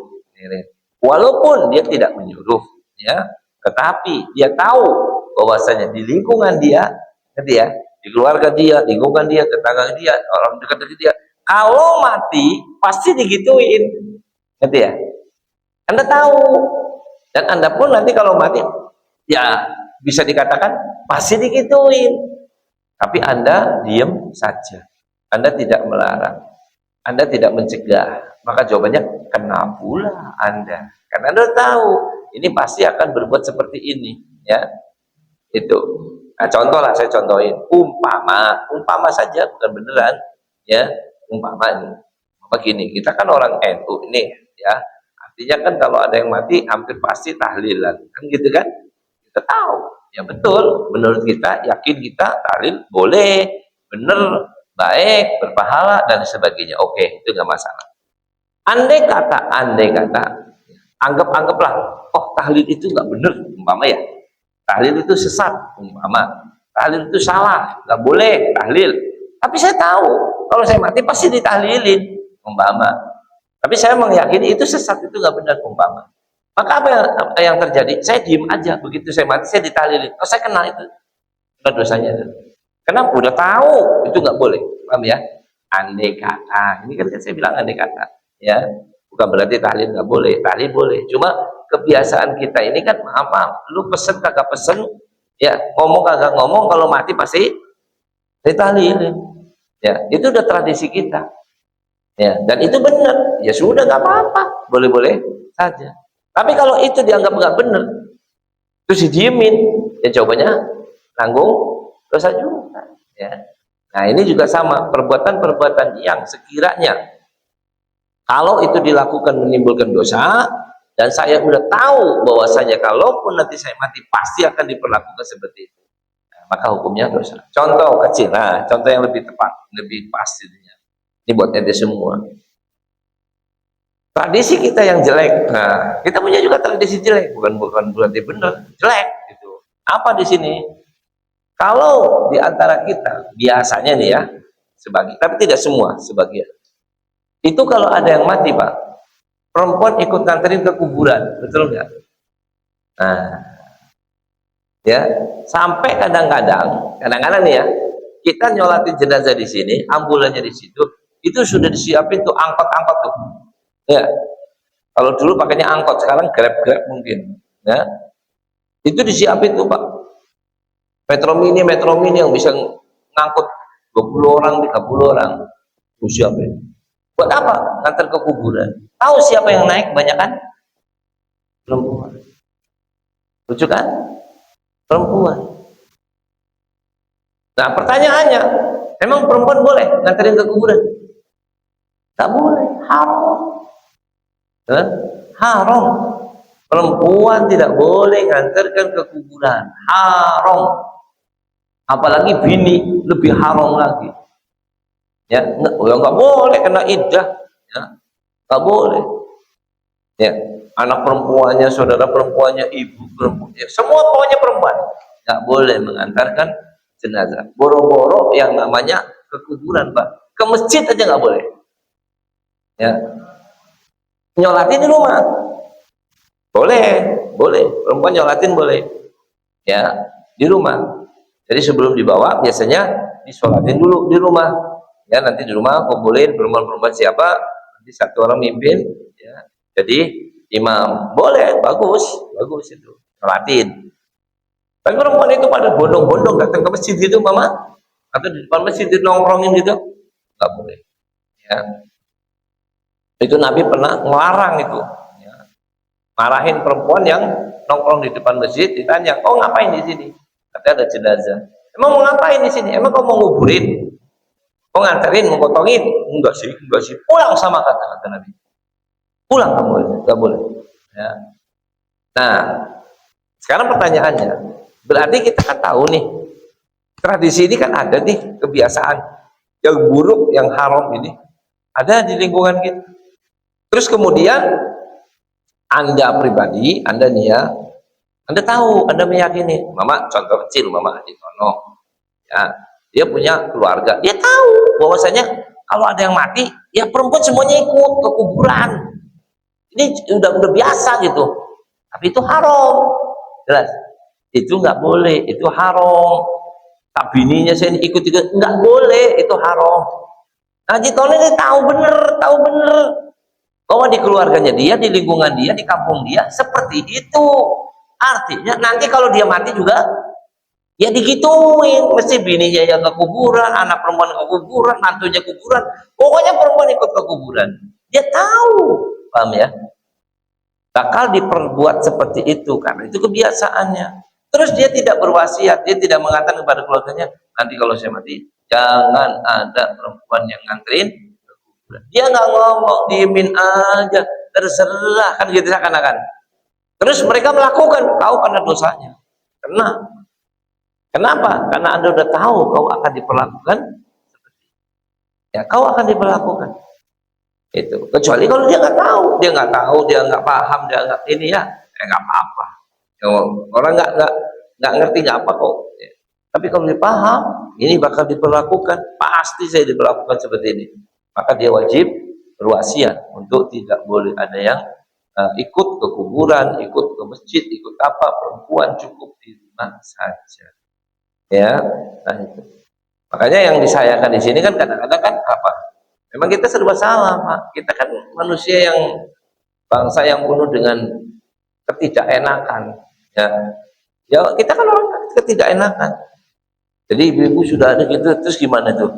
ya, tetapi dia tahu bahwasanya di lingkungan dia, di keluarga dia, lingkungan dia, tetangga dia, orang dekat dia, kalau mati pasti digituin, ya. Anda tahu Dan Anda pun nanti kalau mati, ya bisa dikatakan pasti digituin. Tapi Anda diam saja. Anda tidak melarang. Anda tidak mencegah. Maka jawabannya, kena pula Anda. Karena Anda tahu, ini pasti akan berbuat seperti ini. Ya, itu. Nah, contoh lah, saya contohin. Umpama saja, bukan beneran. Ya, umpama ini. Begini, kita kan orang NU ini, ya. Artinya kan kalau ada yang mati hampir pasti tahlilan, kan gitu kan? Kita tahu, ya betul. Menurut kita, yakin kita tahlil boleh, bener, baik, berpahala dan sebagainya. Oke, itu nggak masalah. Andai kata, anggaplah, oh tahlil itu nggak bener, umpama ya. Tahlil itu sesat, umpama. Tahlil itu salah, nggak boleh tahlil. Tapi saya tahu, kalau saya mati pasti ditahlilin, umpama. Tapi saya meyakini itu sesat, itu nggak benar, umpama. Maka apa yang terjadi? Saya diem aja. Begitu saya mati, saya ditahlilin. Oh, saya kena itu. Kena dosanya. Kenapa? Udah tahu itu nggak boleh. Paham ya? Andai kata. Ini kan saya bilang andai kata. Ya, bukan berarti tahlil nggak boleh. Tahlil boleh. Cuma kebiasaan kita ini kan apa? Lu pesen kagak pesen, ya ngomong kagak ngomong, kalau mati pasti ditahlilin. Ya, itu udah tradisi kita. Ya, dan itu benar, ya sudah nggak apa-apa, boleh-boleh saja. Tapi kalau itu dianggap nggak benar, terus didiemin, ya jawabannya tanggung dosa juga. Ya. Nah ini juga sama, perbuatan-perbuatan yang sekiranya kalau itu dilakukan menimbulkan dosa, dan saya udah tahu bahwasanya kalaupun nanti saya mati pasti akan diperlakukan seperti itu, nah, maka hukumnya dosa. Contoh kecil, nah contoh yang lebih tepat, lebih pastinya. Ini buat ente semua. Tradisi kita yang jelek. Nah, kita punya juga tradisi jelek, bukan berarti benar, jelek gitu. Apa di sini? Kalau di antara kita biasanya nih ya, sebagian, tapi tidak semua, sebagian. Itu kalau ada yang mati, Pak, perempuan ikut nganterin ke kuburan, betul nggak? Nah, ya, sampai kadang-kadang nih ya, kita nyolatin jenazah di sini, ambulannya di situ. Itu sudah disiapin tuh angkot-angkot tuh, ya. Kalau dulu pakainya angkot, sekarang grab mungkin, ya. Itu disiapin tuh Pak, metro mini yang bisa ngangkut 20 orang, 30 orang, disiapin. Buat apa? Ngantar ke kuburan. Tahu siapa yang naik? Banyak kan? Perempuan. Lucu kan? Perempuan. Nah pertanyaannya, emang perempuan boleh nganterin ke kuburan? Tak boleh, haram. Haram. Perempuan tidak boleh ngantarkan ke kuburan, haram. Apalagi bini, lebih haram lagi. Ya, nggak boleh kena iddah, ya, nggak boleh. Ya, anak perempuannya, saudara perempuannya, ibu perempuan, ya, semua pokoknya perempuan nggak boleh mengantarkan jenazah. Boro-boro yang namanya ke kuburan, Pak, ke masjid aja nggak boleh. Ya, nyolatin di rumah boleh, perempuan nyolatin boleh, ya, di rumah. Jadi sebelum dibawa biasanya disolatin dulu di rumah, ya, nanti di rumah kumpulin perempuan siapa, nanti satu orang mimpin, ya, jadi imam, boleh, bagus itu nyolatin. Tapi perempuan itu pada bondong-bondong datang ke masjid gitu, mama, atau di depan masjid nongkrongin gitu, nggak boleh, ya. Itu Nabi pernah ngelarang itu, ya. Marahin perempuan yang nongkrong di depan masjid, ditanya, oh ngapain di sini? Katanya ada jenazah. Emang mau ngapain di sini? Emang kau mau nguburin? Kau nganterin, mau potongin? Enggak sih. Pulang sama kata Nabi. Pulang kamu, nggak boleh. Ya. Nah, sekarang pertanyaannya, berarti kita kan tahu nih, tradisi ini kan ada nih, kebiasaan yang buruk, yang haram ini ada di lingkungan kita. Terus kemudian Anda pribadi, Anda nih ya, Anda tahu, Anda meyakini, mama, contoh kecil, mama Aditono, ya, dia punya keluarga, dia tahu bahwasanya kalau ada yang mati, ya perempuan semuanya ikut ke kuburan. Ini udah biasa gitu, tapi itu haram, jelas. Itu nggak boleh, itu haram. Tak bininya saya ikut, nggak boleh, itu haram. Nah, Aditono ini tahu bener. bahwa di keluarganya dia, di lingkungan dia, di kampung dia seperti itu. Artinya nanti kalau dia mati juga ya digituin, mesti bininya yang ke kuburan, anak perempuan ke kuburan, mantunya kuburan, pokoknya perempuan ikut ke kuburan. Dia tahu, paham ya? Bakal diperbuat seperti itu karena itu kebiasaannya. Terus dia tidak berwasiat, dia tidak mengatakan kepada keluarganya, nanti kalau saya mati jangan ada perempuan yang nganterin ke kuburan. Dia nggak ngomong, diemin aja, terserah kan gitu seakan-akan. Terus mereka melakukan, tahu karena dosanya. Kenapa? Karena Anda sudah tahu kau akan diperlakukan, ya kau akan diperlakukan. Itu. Kecuali kalau dia nggak tahu, dia nggak paham, dia nggak ini ya, nggak apa-apa. Orang nggak ngerti nggak apa kok. Ya. Tapi kalau dia paham, ini bakal diperlakukan, pasti saya diperlakukan seperti ini. Maka dia wajib berwasiat untuk tidak boleh ada yang ikut ke kuburan, ikut ke masjid, ikut apa, perempuan cukup di rumah saja. Ya, nah itu. Makanya yang disayangkan di sini kan kadang-kadang kan apa? Memang kita serba salah, Pak. Kita kan manusia yang bangsa yang penuh dengan ketidakenakan. Ya, ya kita kan orang ketidakenakan. Jadi ibu-ibu sudah ada gitu, terus gimana tuh?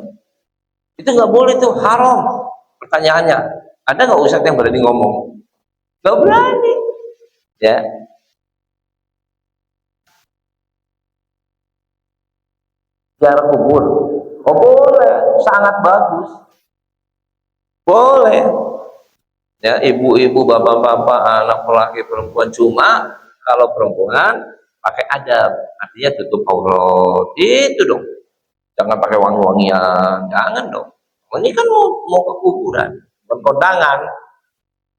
Itu nggak boleh tuh, haram. Pertanyaannya, ada nggak ustadz yang berani ngomong? Nggak berani. Ya, ziarah kubur, oh boleh, sangat bagus, boleh. Ya, ibu-ibu, bapak-bapak, anak laki perempuan, cuma kalau perempuan pakai adab, artinya tutup aurat, itu dong. Jangan pakai wangi-wangian, jangan dong. Ini kan mau ke kuburan, bukan kondangan,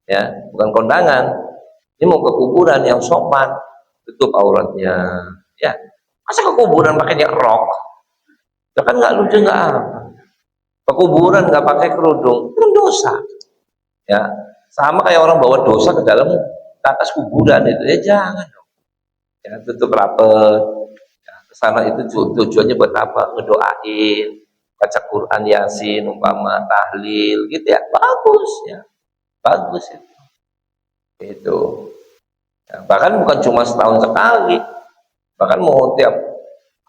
ya, bukan kondangan. Ini mau ke kuburan yang sopan, tutup auratnya, ya. Masa ke kuburan pakainya rok? Ya kan nggak lucu nggak apa. Ke kuburan nggak pakai kerudung, itu dosa. Ya, sama kayak orang bawa dosa ke dalam ke atas kuburan itu, ya jangan dong. Ya tutup rapet. Ya, kesana itu tujuannya buat apa? Ngedoain, baca Quran, Yasin, umpama tahlil, gitu ya. Bagus ya, bagus itu. Itu. Ya, bahkan bukan cuma setahun sekali, bahkan mau tiap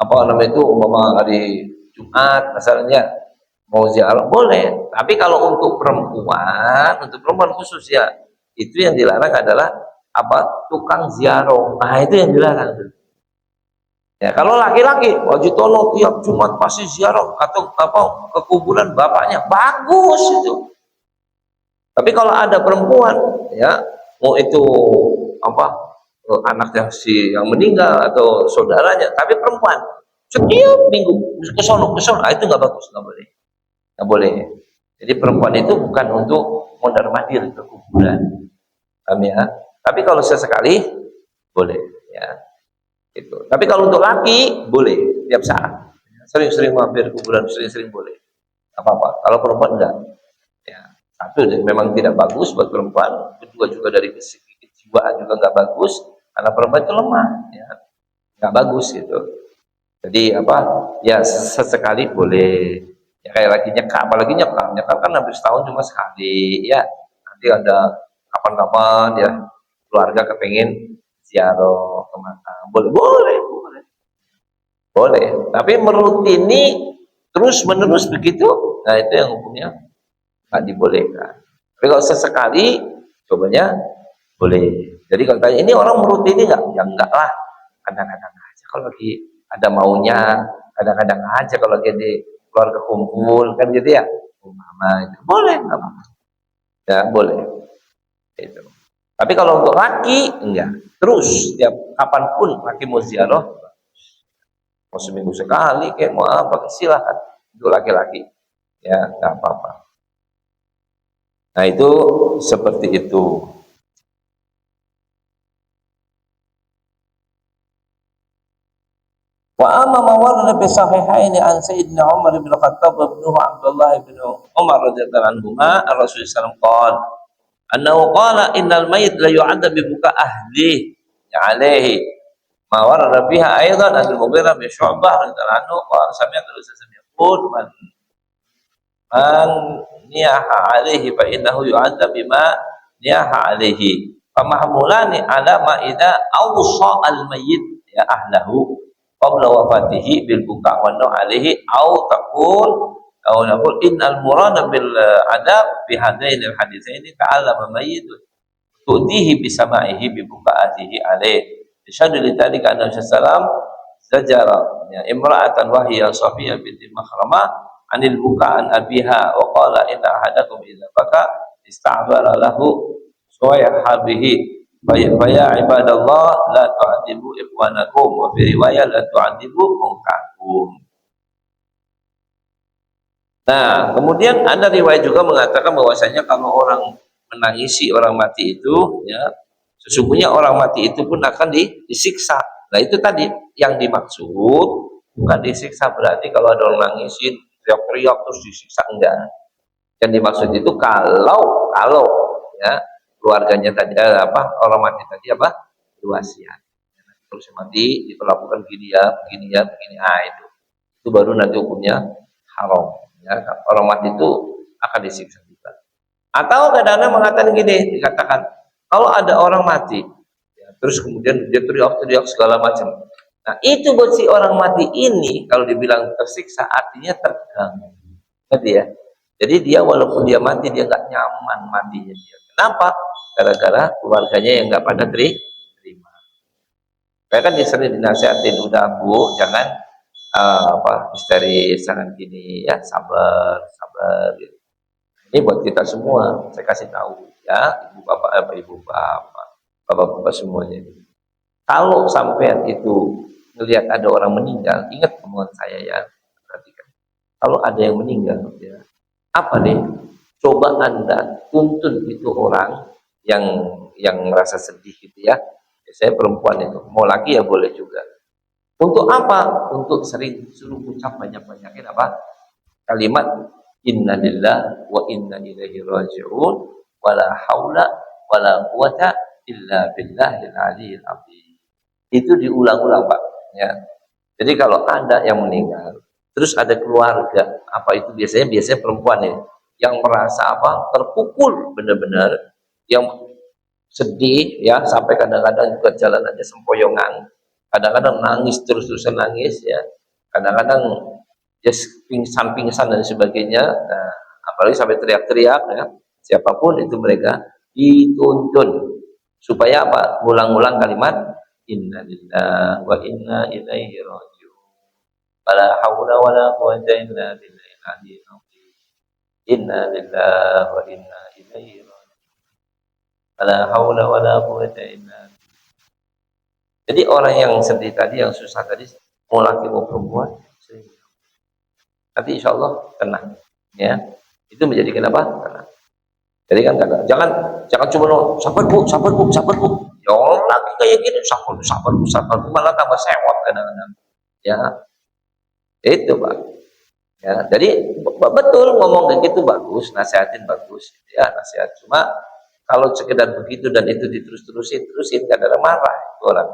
apa namanya itu umpama hari Jumat misalnya mau ziarah boleh, tapi kalau untuk perempuan khusus ya itu yang dilarang adalah apa, tukang ziarah. Nah itu yang dilarang. Ya kalau laki-laki wajib tono tiap Jumat pasti ziarah atau apa ke kuburan bapaknya, bagus itu. Tapi kalau ada perempuan ya mau itu apa anaknya si yang meninggal atau saudaranya, tapi perempuan setiap minggu ke sono, itu nggak bagus, nggak boleh. Jadi perempuan itu bukan untuk mondar mandir ke kuburan, paham ya? Tapi kalau sesekali boleh, ya. Gitu. Tapi kalau untuk laki boleh tiap saat, sering-sering mampir kuburan, sering-sering boleh, apa-apa. Kalau perempuan enggak, ya. Satu memang tidak bagus buat perempuan, kedua juga dari segi kejiwaan juga nggak bagus, karena perempuan itu lemah, ya, nggak bagus gitu. Jadi apa? Ya sesekali boleh. Ya kayak lagi nyekap, apalagi nyekap kan hampir setahun cuma sekali, ya. Nanti ada kapan-kapan ya keluarga kepengen ziarah ke makam, boleh. Tapi merutini terus menerus begitu, nah itu yang hukumnya nggak dibolehkan. Tapi kalau sesekali, cobanya boleh. Jadi kalau tanya ini orang merutini nggak? Ya enggak lah, kadang-kadang aja kalau lagi ada maunya, kadang-kadang aja kalau lagi di keluarga kumpul kan gitu ya, mama itu boleh, nggak apa-apa, ya boleh. Itu. Tapi kalau untuk laki enggak, terus tiap kapanpun laki mau ziarah, mau seminggu sekali, kayak mau apa silahkan untuk laki-laki, ya nggak apa-apa. Nah itu seperti itu. Wa amma ma warada fi sahihaini an sayyidina Umar bin Khattab wa ibnuhu Abdullah bin Umar radhiyallahu anhuma Rasulullah sallallahu alaihi wasallam qala annahu qala innal mayyit la yu'adzab bi buka ahli alaihi ma warada biha aidan al-Mughirah bin Syu'bah radhiyallahu anhu qala sami'tu Rasulullah yaqul man niyaha alaihi fa innahu yu'adzab bima niyaha alaihi famahmulani ala ma idza awsa al mayyit ya ahlahu qabla wafatihi bil buka wa alaihi au naqul innal murada bil adab bi hadain al haditsaini ta'allama mayyit tu'tihi bi sama'ihi bi bukaatihi alaihi yashhadu li dzalika anna sallam zajara ya imra'atan wa hiya Safiyah binti Makhramah anil bukaan abiha wa qala inna ahadakum idza baka ista'bara lahu suwayha bihi fa ya ibadallah la tu'adibu ikhwanakum wa fi riwayat la tu'adibu mungkakum. Nah, kemudian ada riwayat juga mengatakan bahwasanya kalau orang menangisi orang mati itu ya sesungguhnya orang mati itu pun akan disiksa. Nah, itu tadi yang dimaksud bukan disiksa berarti kalau ada orang nangisin teriak-teriak terus disiksa, enggak. Yang dimaksud itu kalau ya keluarganya tadi orang mati tadi berwasiat. Terus mati diperlakukan begini ya, begini. Itu baru nanti hukumnya haram. Ya, orang mati itu akan disiksa juga. Atau kadang-kadang mengatakan gini, dikatakan kalau ada orang mati, ya, terus kemudian dia teriak-teriak segala macam. Nah, itu buat si orang mati ini kalau dibilang tersiksa artinya terganggu. Ngerti ya? Jadi dia walaupun dia mati dia nggak nyaman matinya dia. Kenapa? Gara-gara keluarganya yang nggak pada terima. Kayak kan dia sering dinasihatin, udah Bu, jangan histeris, jangan gini ya, sabar gitu. Ini buat kita semua, saya kasih tahu ya, ibu bapak semuanya. Kalau sampean itu melihat ada orang meninggal, ingat omongan saya ya, perhatikan. Kalau ada yang meninggal, ya, apa nih? Coba Anda tuntun itu orang yang merasa sedih gitu ya. Saya perempuan itu, mau laki ya boleh juga. Untuk apa? Untuk sering suruh ucap banyak-banyakin kalimat inna lillahi wa inna ilaihi raji'un wala haula wala quwata illa billahil aliyil azim. Itu diulang-ulang Pak ya. Jadi kalau ada yang meninggal terus ada keluarga itu biasanya perempuan ya yang merasa terpukul benar-benar, yang sedih ya, sampai kadang-kadang juga jalanannya sempoyongan, kadang-kadang nangis terus-terusan nangis ya, kadang-kadang pingsan dan sebagainya. Nah, apalagi sampai teriak-teriak ya, siapapun itu mereka dituntun supaya ulang-ulang kalimat inna lillahi wa inna ilaihi raji'un wala haula wala quwwata illa billahil aliyyil azim inna lillahi wa inna ilaihi raji'un wala haula wala quwwata illa billah. Jadi orang yang sedih tadi, yang susah tadi, mau laki mau perempuan, nanti insya Allah tenang ya. Itu menjadikan tenang. Jadi kan jangan cuma sabar bu ya, orang lagi kayak gini sabar bu malah tambah sewot kadang-kadang ya. Itu Pak ya. Jadi betul ngomong kayak gitu bagus, nasihatin bagus ya, nasihat. Cuma kalau sekedar begitu dan itu terusin gak ada marah itu orang.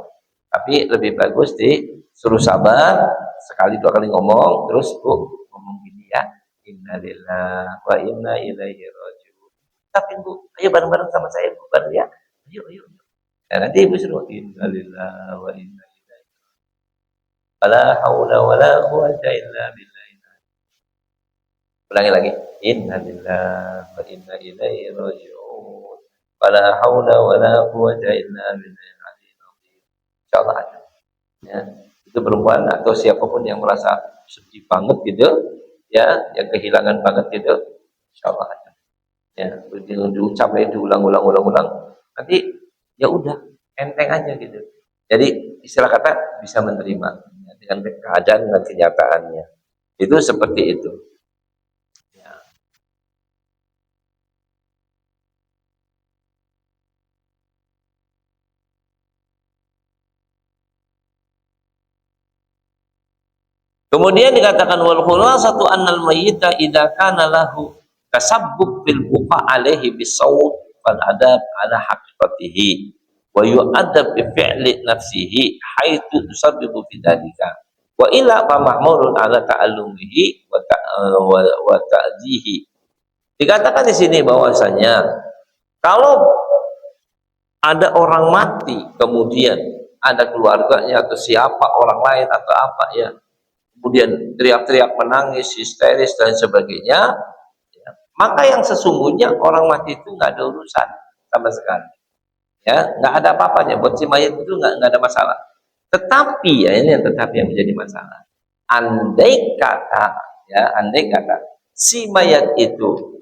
Tapi lebih bagus disuruh sabar, sekali dua kali ngomong, terus Bu ngomong gini ya, innalillahi wa inna ilaihi raji'un. Tapi Bu, ayo bareng-bareng sama saya Bu, bareng ya. Ayo. Nah, nanti Ibu suruh innalillahi wa inna ilaihi raji'un. Wala haula wala quwwata illa billah. Ulangi lagi. Innalillahi wa inna ilaihi raji'un. Wala haula wala quwwata illa billah. Insyaallah ada. Ya, itu perempuan atau siapapun yang merasa sedih banget gitu, ya, yang kehilangan banget gitu, insyaallah ada. Ya, diucapnya diulang-ulang, nanti ya udah enteng aja gitu. Jadi istilah kata bisa menerima ya, dengan keadaan dan kenyataannya. Itu seperti itu. Ya. Kemudian dikatakan wal khulasatu annal mayyita idza kana lahu tasabbub bil buqa alaihi bisawt wal adab ala haqiqatihi wa yu'adab bi fi'li nafsihi haitsu tusabbibu fi dzalika wa illa fa mahmurun ala ta'allumihi wa ta'dihi. Dikatakan di sini bahwasanya Kalau ada orang mati, kemudian ada keluarganya atau siapa orang lain atau apa ya, kemudian teriak-teriak, menangis, histeris dan sebagainya, ya, maka yang sesungguhnya orang mati itu nggak ada urusan sama sekali, ya, nggak ada apa-apanya buat si mayat itu, nggak ada masalah. Tetapi ya, ini yang tetapi yang menjadi masalah. Andai kata, ya, andai kata si mayat itu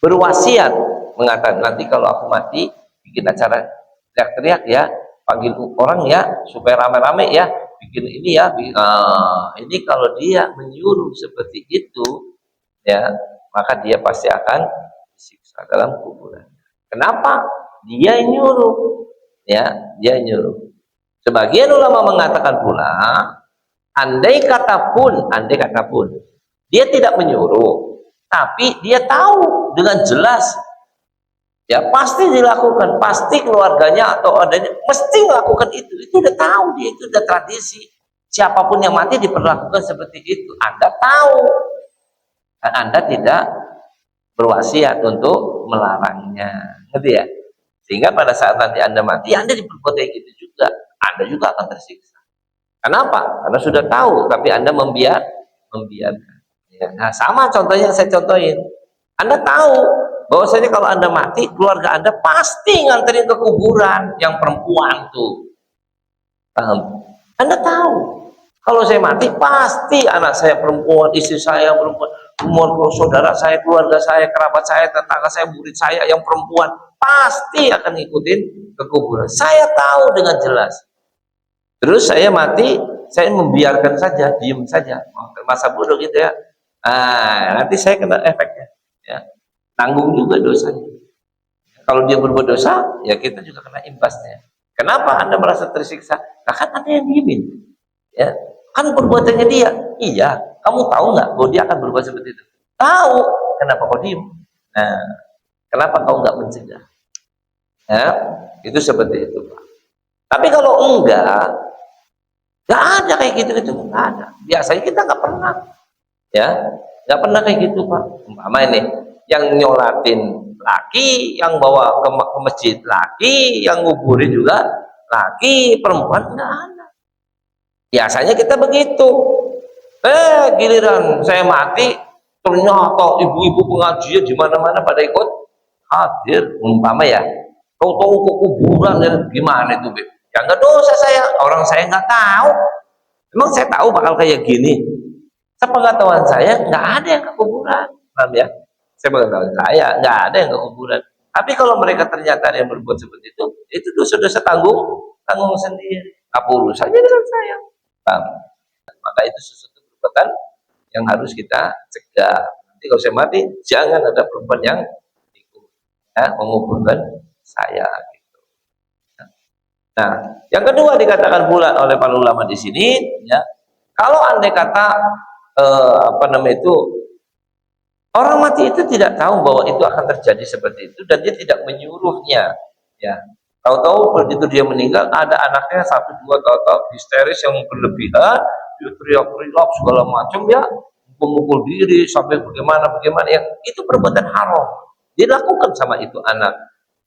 berwasiat mengatakan, nanti kalau aku mati bikin acara teriak-teriak ya, panggil orang ya supaya rame-rame ya, bikin ini ya, ini kalau dia menyuruh seperti itu ya, maka dia pasti akan disiksa dalam kuburan. Kenapa? Dia nyuruh, ya, dia nyuruh. Sebagian ulama mengatakan pula, andai kata pun dia tidak menyuruh, tapi dia tahu dengan jelas, ya pasti dilakukan, pasti keluarganya atau adanya mesti melakukan itu udah tahu, dia itu udah tradisi, siapapun yang mati diperlakukan seperti itu. Anda tahu dan Anda tidak berwasiat untuk melarangnya, ngerti ya? Sehingga pada saat nanti Anda mati, Anda diperbuat kayak gitu juga, Anda juga akan tersiksa. Kenapa? Karena sudah tahu, tapi Anda membiarkan. Ya, nah, sama contohnya yang saya contohin. Anda tahu bahwasanya kalau Anda mati, keluarga Anda pasti nganterin ke kuburan yang perempuan tuh. Paham? Anda tahu. Kalau saya mati, pasti anak saya perempuan, istri saya perempuan, semua saudara saya, keluarga saya, kerabat saya, tetangga saya, murid saya yang perempuan, pasti akan ngikutin ke kuburan. Saya tahu dengan jelas. Terus saya mati, saya membiarkan saja, diem saja, masa bodoh gitu ya. Nanti saya kena efeknya, ya, tanggung juga dosanya. Kalau dia berbuat dosa, ya kita juga kena imbasnya. Kenapa Anda merasa tersiksa? Nah, kan ada yang diemin, ya, kan perbuatannya dia. Iya, kamu tahu nggak bahwa dia akan berbuat seperti itu? Tahu. Kenapa kau diem? Nah, kenapa kau nggak mencegah? Ya, itu seperti itu, Pak. Tapi kalau enggak, nggak ada kayak gitu, nggak ada. Biasanya kita nggak pernah, ya, nggak pernah kayak gitu, Pak. Umpama ini yang nyolatin laki, yang bawa ke masjid laki, yang nguburin juga laki, perempuan nggak ada. Biasanya kita begitu. Giliran saya mati, ternyata ibu-ibu pengajian di mana-mana pada ikut hadir. Umpama ya, tahu-tahu ke kuburan, ya, gimana itu, Beb? Ya nggak dosa saya, orang saya nggak tahu. Emang saya tahu bakal kayak gini? Sepengetahuan saya nggak ada yang ke kuburan, paham ya? Sepengetahuan saya nggak ada yang ke kuburan. Tapi kalau mereka ternyata yang berbuat seperti itu dosa-dosa tanggung sendiri. Apa urusannya dengan saya? Paham? Maka itu sesuatu perbuatan yang harus kita cegah. Nanti kalau saya mati, jangan ada perempuan yang ikut, ya, menguburkan saya. Nah, yang kedua dikatakan pula oleh para ulama di sini, ya, kalau andai kata orang mati itu tidak tahu bahwa itu akan terjadi seperti itu dan dia tidak menyuruhnya, ya. Tahu-tahu begitu dia meninggal, ada anaknya satu dua tahu-tahu histeris yang berlebihan, dia teriak-teriak segala macam, ya, memukul diri sampai bagaimana yang itu perbuatan haram dilakukan sama itu anak,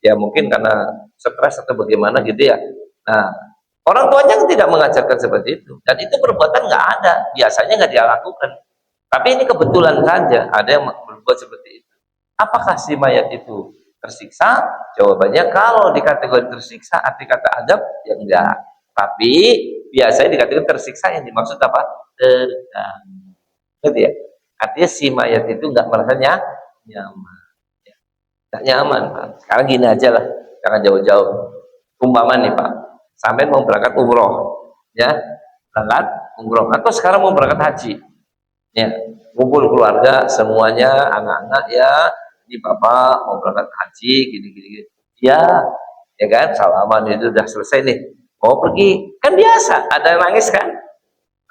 ya, mungkin karena stres atau bagaimana gitu ya. Nah, orang tuanya tidak mengajarkan seperti itu dan itu perbuatan nggak ada, biasanya nggak dia lakukan. Tapi ini kebetulan saja ada yang berbuat seperti itu. Apakah si mayat itu tersiksa? Jawabannya kalau dikategori tersiksa, arti kata adab, ya enggak. Tapi biasanya dikategori tersiksa yang dimaksud apa? Terganggu. Gitu ya. Artinya si mayat itu nggak merasa nyaman. Ya. Nggak nyaman, Pak. Sekarang gini aja lah, jangan jauh-jauh. Umpama nih, Pak, sampai mau berangkat umroh, ya, berangkat umroh, atau sekarang mau berangkat haji, ya, kumpul keluarga semuanya, anak-anak, ya, ini bapak mau berangkat haji, gini, ya kan, salaman itu udah selesai nih, mau pergi, kan biasa, ada yang nangis kan,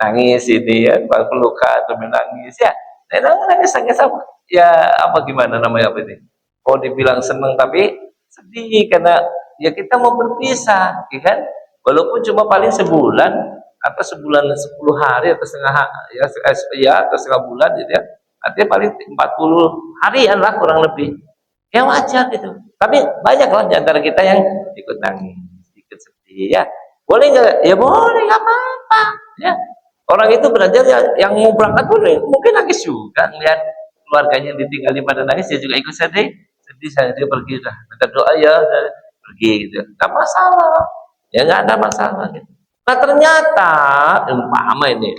nangis ini ya, pelukan, menangis, ya, nangis apa, ya, apa gimana namanya apa ini, mau dibilang seneng tapi sedih karena ya kita mau berpisah, ya kan, walaupun cuma paling sebulan atau sebulan 10 hari atau setengah atau setengah bulan gitu ya, artinya paling 40 harian lah kurang lebih, Ya wajar gitu. Tapi banyak lah di antara kita yang ikut nangis, ikut sedih ya. Boleh nggak? Ya boleh, nggak apa-apa. Ya. Orang itu belajar yang mau berangkat boleh. Mungkin nangis juga ngeliat keluarganya ditinggalin pada nangis, dia juga ikut sedih. Sedih saya dia pergi dah. Minta doa ya, pergi gitu. Nggak masalah. Ya nggak ada masalah gitu. Nah ternyata umpama ini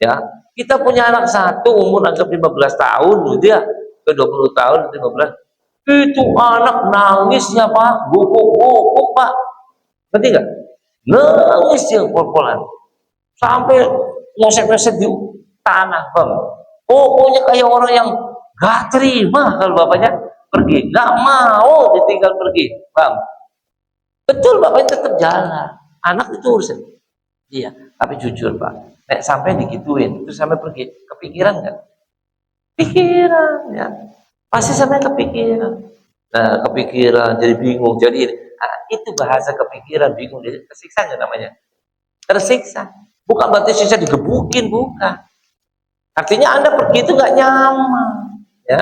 ya kita punya anak satu umur anggap 15 tahun gitu ya ke 20 tahun 15 itu anak nangisnya pak guguk pak ngerti nggak nangis yang pol-polan sampai ngosek-ngosek di tanah bang pokoknya kayak orang yang gak terima kalau bapaknya pergi gak mau ditinggal pergi bang betul bapaknya tetap jalan anak itu urusan iya tapi jujur pak nek sampai digituin terus sampai pergi kepikiran nggak pikiran ya pasti sampai kepikiran nah kepikiran jadi bingung jadi itu bahasa kepikiran bingung jadi tersiksa nggak namanya tersiksa bukan berarti siksa digebukin bukan artinya anda pergi itu nggak nyaman ya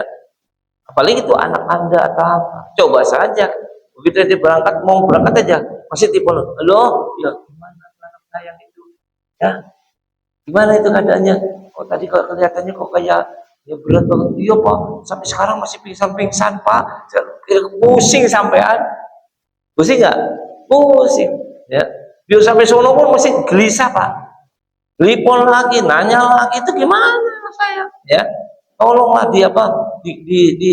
apalagi itu anak anda atau apa coba saja begitu dia berangkat mau berangkat aja masih tipe halo ya gimana anak sayang itu ya gimana itu keadaannya oh tadi kalau kelihatannya kok kayak ya berat banget iya pak sampai sekarang masih pingsan-pingsan pak pusing sampean pusing nggak pusing ya biar sampai sono pun masih gelisah pak telepon lagi nanya lagi itu gimana saya ya tolonglah dia apa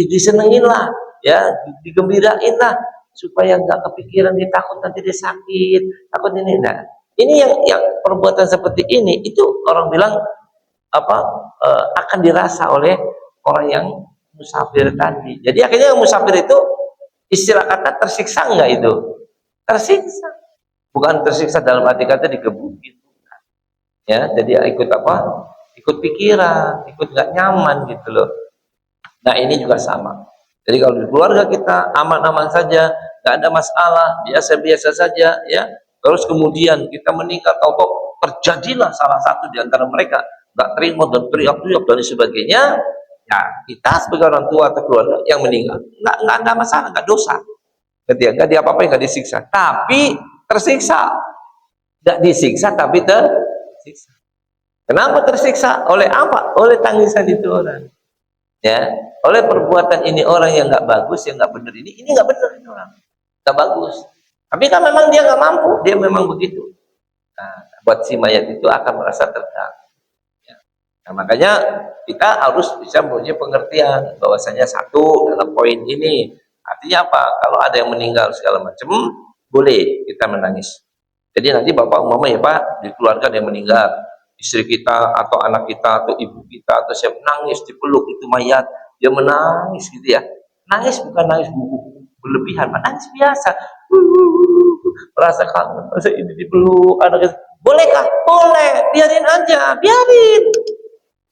disenengin lah ya digembirain lah supaya nggak kepikiran dia takut nanti dia sakit takut ini nah ini yang perbuatan seperti ini itu orang bilang apa akan dirasa oleh orang yang musafir tadi jadi akhirnya yang musafir itu istilah kata tersiksa enggak itu tersiksa bukan tersiksa dalam arti kata digebukin ya jadi ikut apa ikut pikiran ikut nggak nyaman gitu loh nah ini juga sama jadi kalau di keluarga kita aman-aman saja nggak ada masalah biasa-biasa saja ya terus kemudian kita meninggal tahu-tahu terjadilah salah satu di antara mereka nggak terima dan teriak-teriak dan sebagainya ya kita sebagai orang tua atau keluarga yang meninggal nggak ada masalah nggak dosa nggak dia apa-apa nggak disiksa tapi tersiksa nggak disiksa tapi tersiksa. Kenapa tersiksa? Oleh apa? Oleh tangisan itu orang. Ya, oleh perbuatan ini orang yang nggak bagus, yang nggak benar ini nggak benar ini orang, nggak bagus. Tapi kan memang dia nggak mampu, dia memang begitu. Nah, buat si mayat itu akan merasa terganggu. Ya. Nah, makanya kita harus bisa mempunyai pengertian bahwasanya satu dalam poin ini artinya apa? Kalau ada yang meninggal segala macam, boleh kita menangis. Jadi nanti bapak mama ya pak di keluarga ada yang meninggal istri kita atau anak kita atau ibu kita atau siapa nangis dipeluk itu mayat dia menangis gitu ya nangis bukan nangis berlebihan nangis biasa merasa kangen masa ini dipeluk anak itu bolehkah boleh biarin aja biarin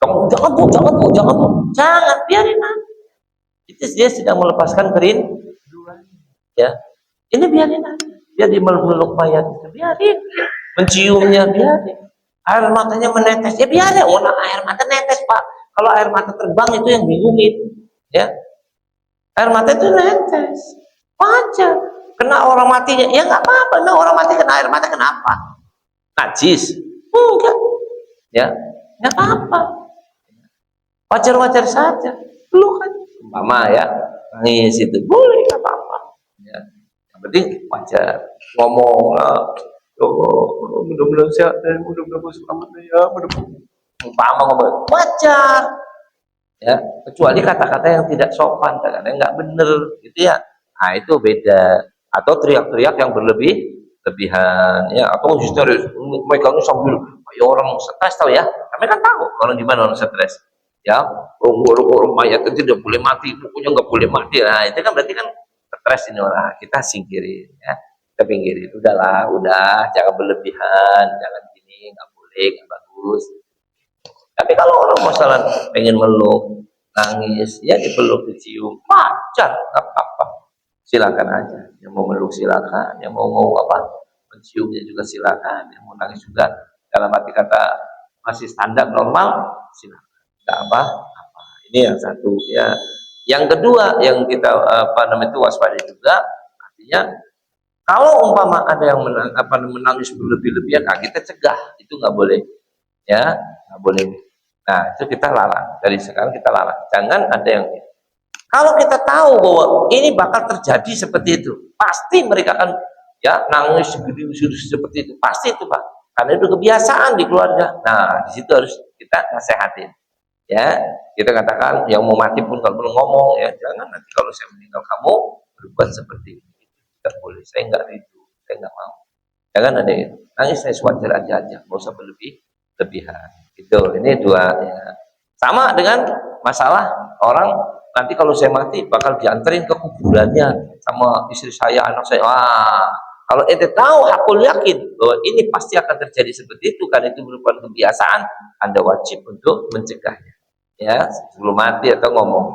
kamu jangan biarin aja itu dia sedang melepaskan kerinduan ya ini biarin aja biar dia meluk mayat itu biarin menciumnya biarin air matanya menetes ya biarin warna air mata netes pak kalau air mata terbang itu yang bingungin ya air mata itu netes wajar kena orang matinya ya nggak apa-apa nah orang mati kena air mata kenapa najis enggak ya nggak apa-apa wajar-wajar saja lu kan umpama ya nangis itu boleh nggak apa-apa ya yang penting wajar ngomong lah oh, mudah-mudahan sehat dan mudah-mudahan selamat ya mudah-mudahan umpama ngomong wajar ya kecuali kata-kata yang tidak sopan kata-kata yang nggak bener gitu ya nah itu beda atau teriak-teriak yang lebihan ya atau histeris megangnya sambil kayak orang stres tahu ya kami kan tahu orang gimana orang stres ya orang mayat itu tidak boleh mati pokoknya nggak boleh mati nah itu kan berarti kan stres ini orang kita singkirin ya kita pinggirin udahlah udah jangan berlebihan jangan gini nggak boleh nggak bagus tapi kalau orang masalah pengen meluk nangis ya dipeluk dicium wajar nggak apa-apa silakan aja yang mau meluk silakan yang mau apa menciumnya juga silakan yang mau nangis juga dalam arti kata masih standar normal silakan nggak apa-apa ini yang satu ya Yang kedua yang kita itu waspada juga, artinya kalau umpama ada yang menangis berlebih-lebihan, nah kita cegah, itu nggak boleh, ya nggak boleh. Nah itu kita larang, dari sekarang kita larang, jangan ada yang. Kalau kita tahu bahwa ini bakal terjadi seperti itu, pasti mereka akan ya nangis seperti itu, pasti itu Pak, karena itu kebiasaan di keluarga. Nah di situ harus kita nasehatin, ya kita katakan yang mau mati pun kalau belum ngomong, ya jangan nanti kalau saya meninggal kamu berbuat seperti itu, tidak boleh, saya nggak rindu, saya nggak mau, jangan ada itu. Nangis saya sewajar aja, nggak usah lebihan. Itu ini dua, ya. Sama dengan masalah orang nanti kalau saya mati bakal dianterin ke kuburannya sama istri saya, anak saya. Wah, kalau ente tahu, hakul yakin bahwa ini pasti akan terjadi seperti itu, karena itu merupakan kebiasaan, Anda wajib untuk mencegahnya. Ya, sebelum mati atau ngomong,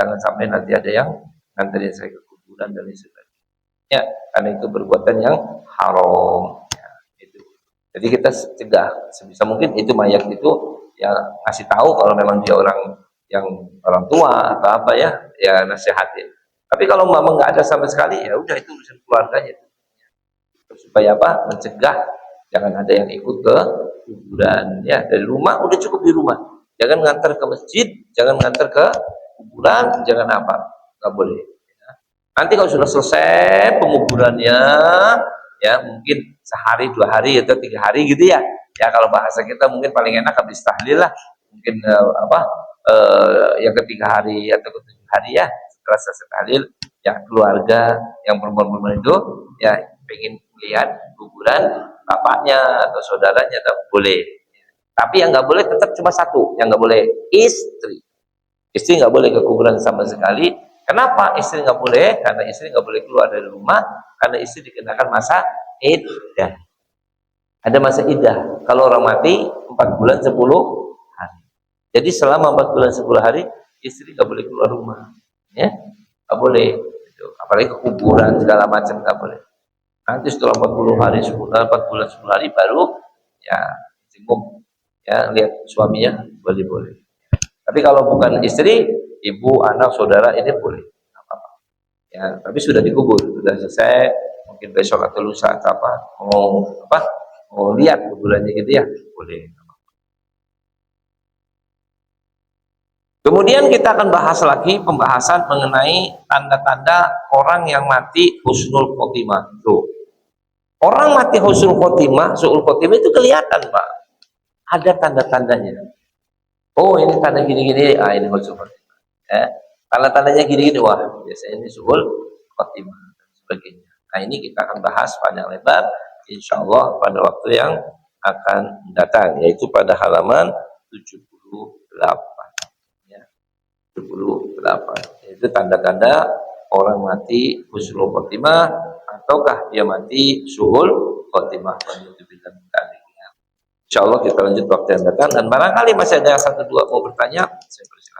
jangan sampai nanti ada yang nganterin saya ke kuburan dan lain sebagainya. Ya, karena itu perbuatan yang haram. Ya, itu. Jadi kita cegah sebisa mungkin, itu mayat itu ya ngasih tahu kalau memang dia orang yang orang tua atau apa, ya nasihatin. Tapi kalau memang nggak ada sama sekali, ya udah itu urusan keluarganya. Supaya apa? Mencegah jangan ada yang ikut ke kuburan. Ya dari rumah udah cukup, di rumah. Jangan ngantar ke masjid, jangan ngantar ke kuburan, jangan apa, nggak boleh. Ya. Nanti kalau sudah selesai penguburannya, ya mungkin sehari, 2 hari atau 3 hari gitu ya. Ya kalau bahasa kita mungkin paling enak habis tahlil lah. Mungkin yang ketiga hari atau ketujuh hari ya, setelah selesai tahlil, ya keluarga yang perempuan-perempuan itu ya pengen lihat kuburan bapaknya atau saudaranya, tak boleh. Tapi yang nggak boleh tetap cuma satu, yang nggak boleh istri. Istri nggak boleh ke kuburan sama sekali. Kenapa istri nggak boleh? Karena istri nggak boleh keluar dari rumah, karena istri dikenakan masa iddah. Ada masa iddah. Kalau orang mati 4 bulan 10 hari. Jadi selama 4 bulan 10 hari istri nggak boleh keluar rumah. Ya, nggak boleh. Apalagi ke kuburan segala macam nggak boleh. Nanti setelah 40 hari, 4 bulan 10 hari baru ya jenguk, ya lihat suaminya, boleh. Tapi kalau bukan istri, ibu, anak, saudara, ini boleh, apa-apa. Ya, tapi sudah dikubur, sudah selesai, mungkin besok atau lusa atau mau lihat kuburannya gitu ya, boleh. Kemudian kita akan bahas lagi pembahasan mengenai tanda-tanda orang yang mati husnul khotimah. Tuh. Orang mati husnul khotimah, su'ul khotimah itu kelihatan, Pak. Ada tanda-tandanya. Oh, ini tanda gini-gini, ini husnul khotimah. Ya. Tanda-tandanya gini-gini, wah, biasanya ini su'ul khotimah dan sebagainya. Nah, ini kita akan bahas panjang lebar, insya Allah pada waktu yang akan datang, yaitu pada halaman 78. 78. Itu tanda-tanda orang mati husnul khotimah ataukah dia mati su'ul khotimah. Insyaallah kita lanjut waktu yang datang, dan barangkali masih ada yang 1-2 mau bertanya, saya persilakan.